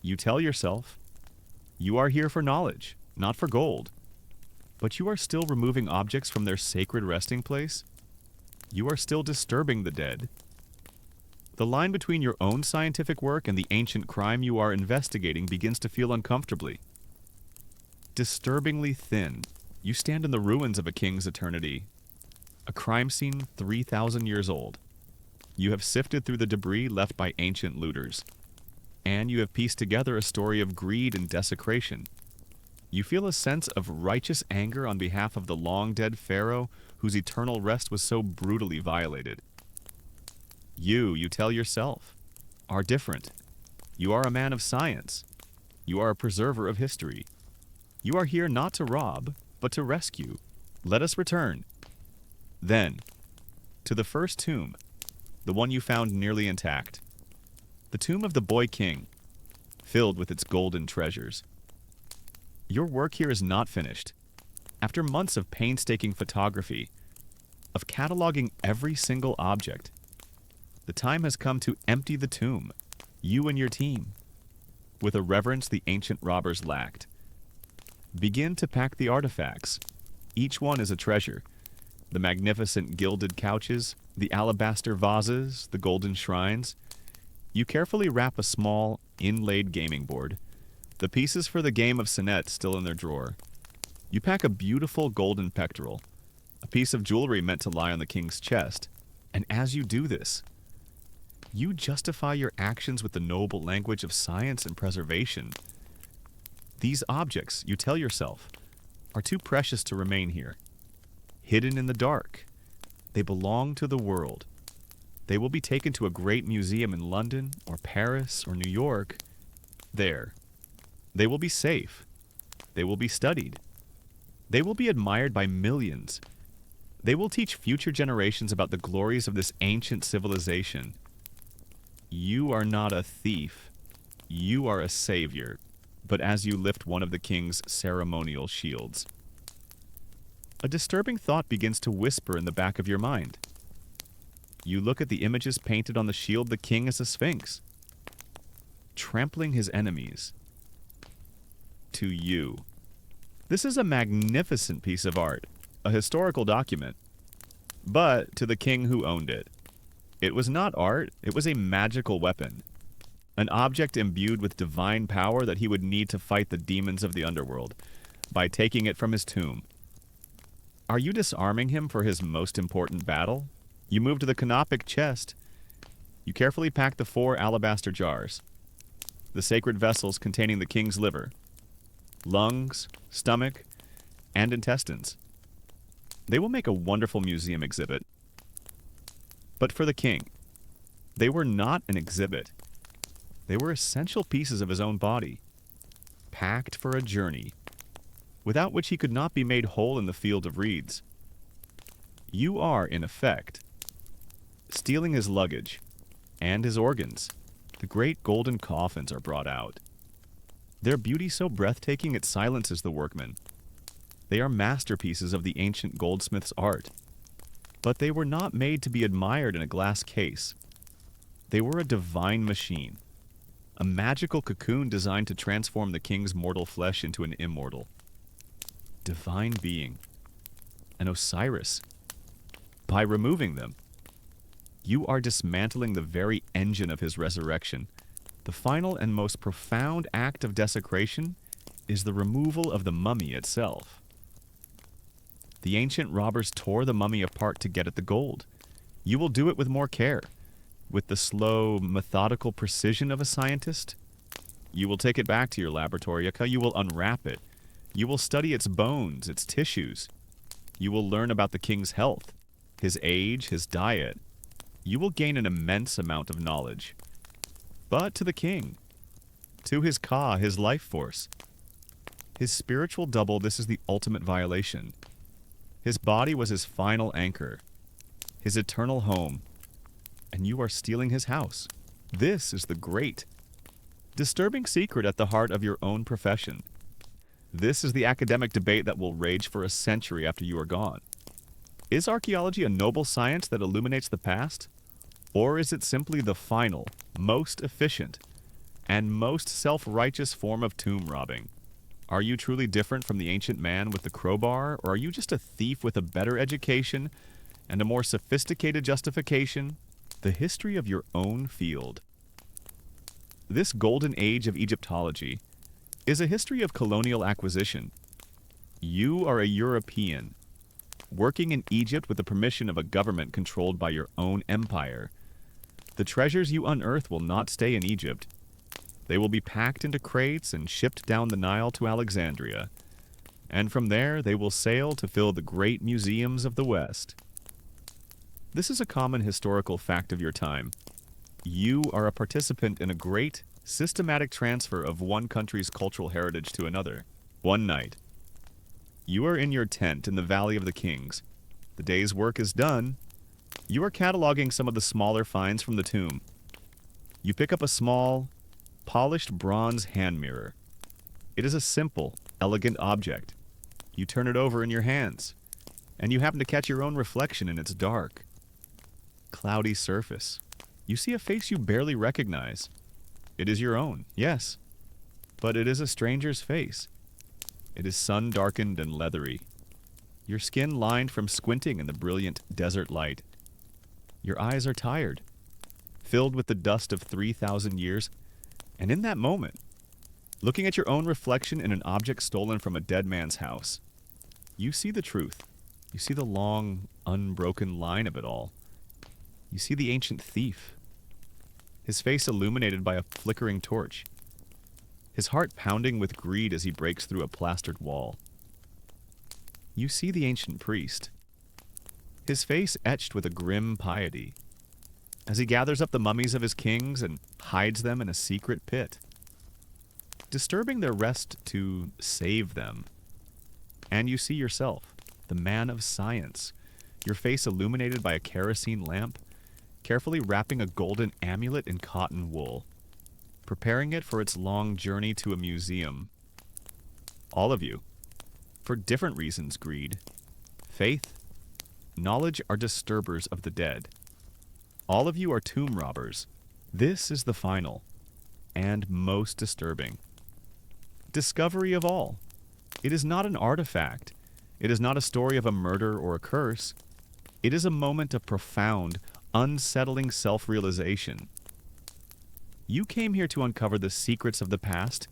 You tell yourself, you are here for knowledge, not for gold. But you are still removing objects from their sacred resting place. You are still disturbing the dead. The line between your own scientific work and the ancient crime you are investigating begins to feel uncomfortably. Disturbingly thin, you stand in the ruins of a king's eternity, a crime scene 3,000 years old. You have sifted through the debris left by ancient looters, and you have pieced together a story of greed and desecration. You feel a sense of righteous anger on behalf of the long-dead pharaoh whose eternal rest was so brutally violated. You tell yourself, are different. You are a man of science. You are a preserver of history. You are here not to rob, but to rescue. Let us return, then, to the first tomb, the one you found nearly intact. The tomb of the boy king, filled with its golden treasures. Your work here is not finished. After months of painstaking photography, of cataloging every single object, the time has come to empty the tomb, you and your team, with a reverence the ancient robbers lacked. Begin to pack the artifacts. Each one is a treasure. The magnificent gilded couches, the alabaster vases, the golden shrines. You carefully wrap a small, inlaid gaming board, the pieces for the game of Senet still in their drawer. You pack a beautiful golden pectoral, a piece of jewelry meant to lie on the king's chest, and as you do this, you justify your actions with the noble language of science and preservation. These objects, you tell yourself, are too precious to remain here. Hidden in the dark, they belong to the world. They will be taken to a great museum in London or Paris or New York. There, they will be safe. They will be studied. They will be admired by millions. They will teach future generations about the glories of this ancient civilization. You are not a thief. You are a savior. But as you lift one of the king's ceremonial shields, a disturbing thought begins to whisper in the back of your mind. You look at the images painted on the shield. The king is a sphinx, trampling his enemies. To you, this is a magnificent piece of art, a historical document. But to the king who owned it, it was not art, it was a magical weapon. An object imbued with divine power that he would need to fight the demons of the underworld by taking it from his tomb. Are you disarming him for his most important battle? You move to the canopic chest. You carefully pack the 4 alabaster jars, the sacred vessels containing the king's liver, lungs, stomach, and intestines. They will make a wonderful museum exhibit. But for the king, they were not an exhibit. They were essential pieces of his own body, packed for a journey, without which he could not be made whole in the field of reeds. You are, in effect, stealing his luggage and his organs. The great golden coffins are brought out. Their beauty so breathtaking it silences the workman. They are masterpieces of the ancient goldsmith's art. But they were not made to be admired in a glass case. They were a divine machine, a magical cocoon designed to transform the king's mortal flesh into an immortal. Divine being, an Osiris. By removing them, you are dismantling the very engine of his resurrection. The final and most profound act of desecration is the removal of the mummy itself. The ancient robbers tore the mummy apart to get at the gold. You will do it with more care, with the slow, methodical precision of a scientist. You will take it back to your laboratory. You will unwrap it. You will study its bones, its tissues. You will learn about the king's health, his age, his diet. You will gain an immense amount of knowledge. But to the king, to his Ka, his life force, his spiritual double, this is the ultimate violation. His body was his final anchor, his eternal home, and you are stealing his house. This is the great, disturbing secret at the heart of your own profession. This is the academic debate that will rage for a century after you are gone. Is archaeology a noble science that illuminates the past? Or is it simply the final, most efficient, and most self-righteous form of tomb robbing? Are you truly different from the ancient man with the crowbar, or are you just a thief with a better education and a more sophisticated justification? The history of your own field. This golden age of Egyptology is a history of colonial acquisition. You are a European, working in Egypt with the permission of a government controlled by your own empire. The treasures you unearth will not stay in Egypt. They will be packed into crates and shipped down the Nile to Alexandria, and from there they will sail to fill the great museums of the West. This is a common historical fact of your time. You are a participant in a great, systematic transfer of one country's cultural heritage to another. One night, You are in your tent in the Valley of the Kings. The day's work is done. You are cataloging some of the smaller finds from the tomb. You pick up a small, polished bronze hand mirror. It is a simple, elegant object. You turn it over in your hands, and you happen to catch your own reflection in its dark, cloudy surface. You see a face you barely recognize. It is your own, yes, but it is a stranger's face. It is sun-darkened and leathery, your skin lined from squinting in the brilliant desert light. Your eyes are tired, filled with the dust of 3,000 years, and in that moment, looking at your own reflection in an object stolen from a dead man's house, you see the truth. You see the long, unbroken line of it all. You see the ancient thief, his face illuminated by a flickering torch, his heart pounding with greed as he breaks through a plastered wall. You see the ancient priest, his face etched with a grim piety, as he gathers up the mummies of his kings and hides them in a secret pit, disturbing their rest to save them. And you see yourself, the man of science, your face illuminated by a kerosene lamp, carefully wrapping a golden amulet in cotton wool, preparing it for its long journey to a museum. All of you, for different reasons, greed, faith, knowledge, are disturbers of the dead. All of you are tomb robbers. This is the final and most disturbing discovery of all. It is not an artifact. It is not a story of a murder or a curse. It is a moment of profound, unsettling self-realization. You came here to uncover the secrets of the past,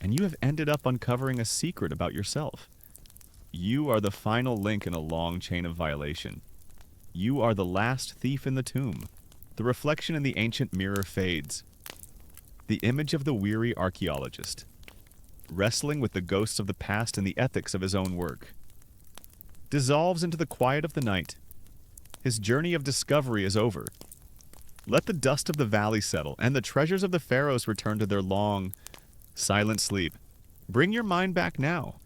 and you have ended up uncovering a secret about yourself. You are the final link in a long chain of violation. You are the last thief in the tomb. The reflection in the ancient mirror fades. The image of the weary archaeologist, wrestling with the ghosts of the past and the ethics of his own work, dissolves into the quiet of the night. His journey of discovery is over. Let the dust of the valley settle, and the treasures of the pharaohs return to their long, silent sleep. Bring your mind back now,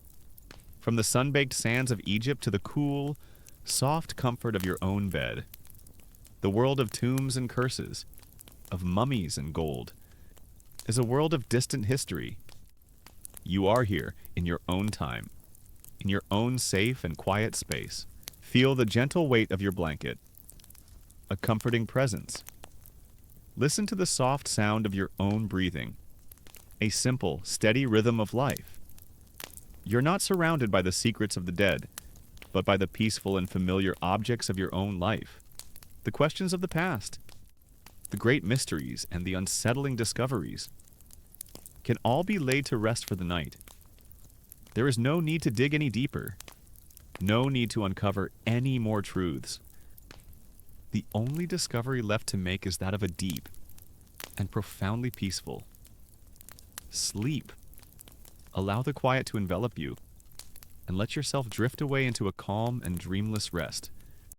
from the sun-baked sands of Egypt to the cool, soft comfort of your own bed. The world of tombs and curses, of mummies and gold, is a world of distant history. You are here in your own time, in your own safe and quiet space. Feel the gentle weight of your blanket, a comforting presence. Listen to the soft sound of your own breathing, a simple, steady rhythm of life. You're not surrounded by the secrets of the dead, but by the peaceful and familiar objects of your own life. The questions of the past, the great mysteries, and the unsettling discoveries can all be laid to rest for the night. There is no need to dig any deeper, no need to uncover any more truths. The only discovery left to make is that of a deep and profoundly peaceful sleep. Allow the quiet to envelop you, and let yourself drift away into a calm and dreamless rest.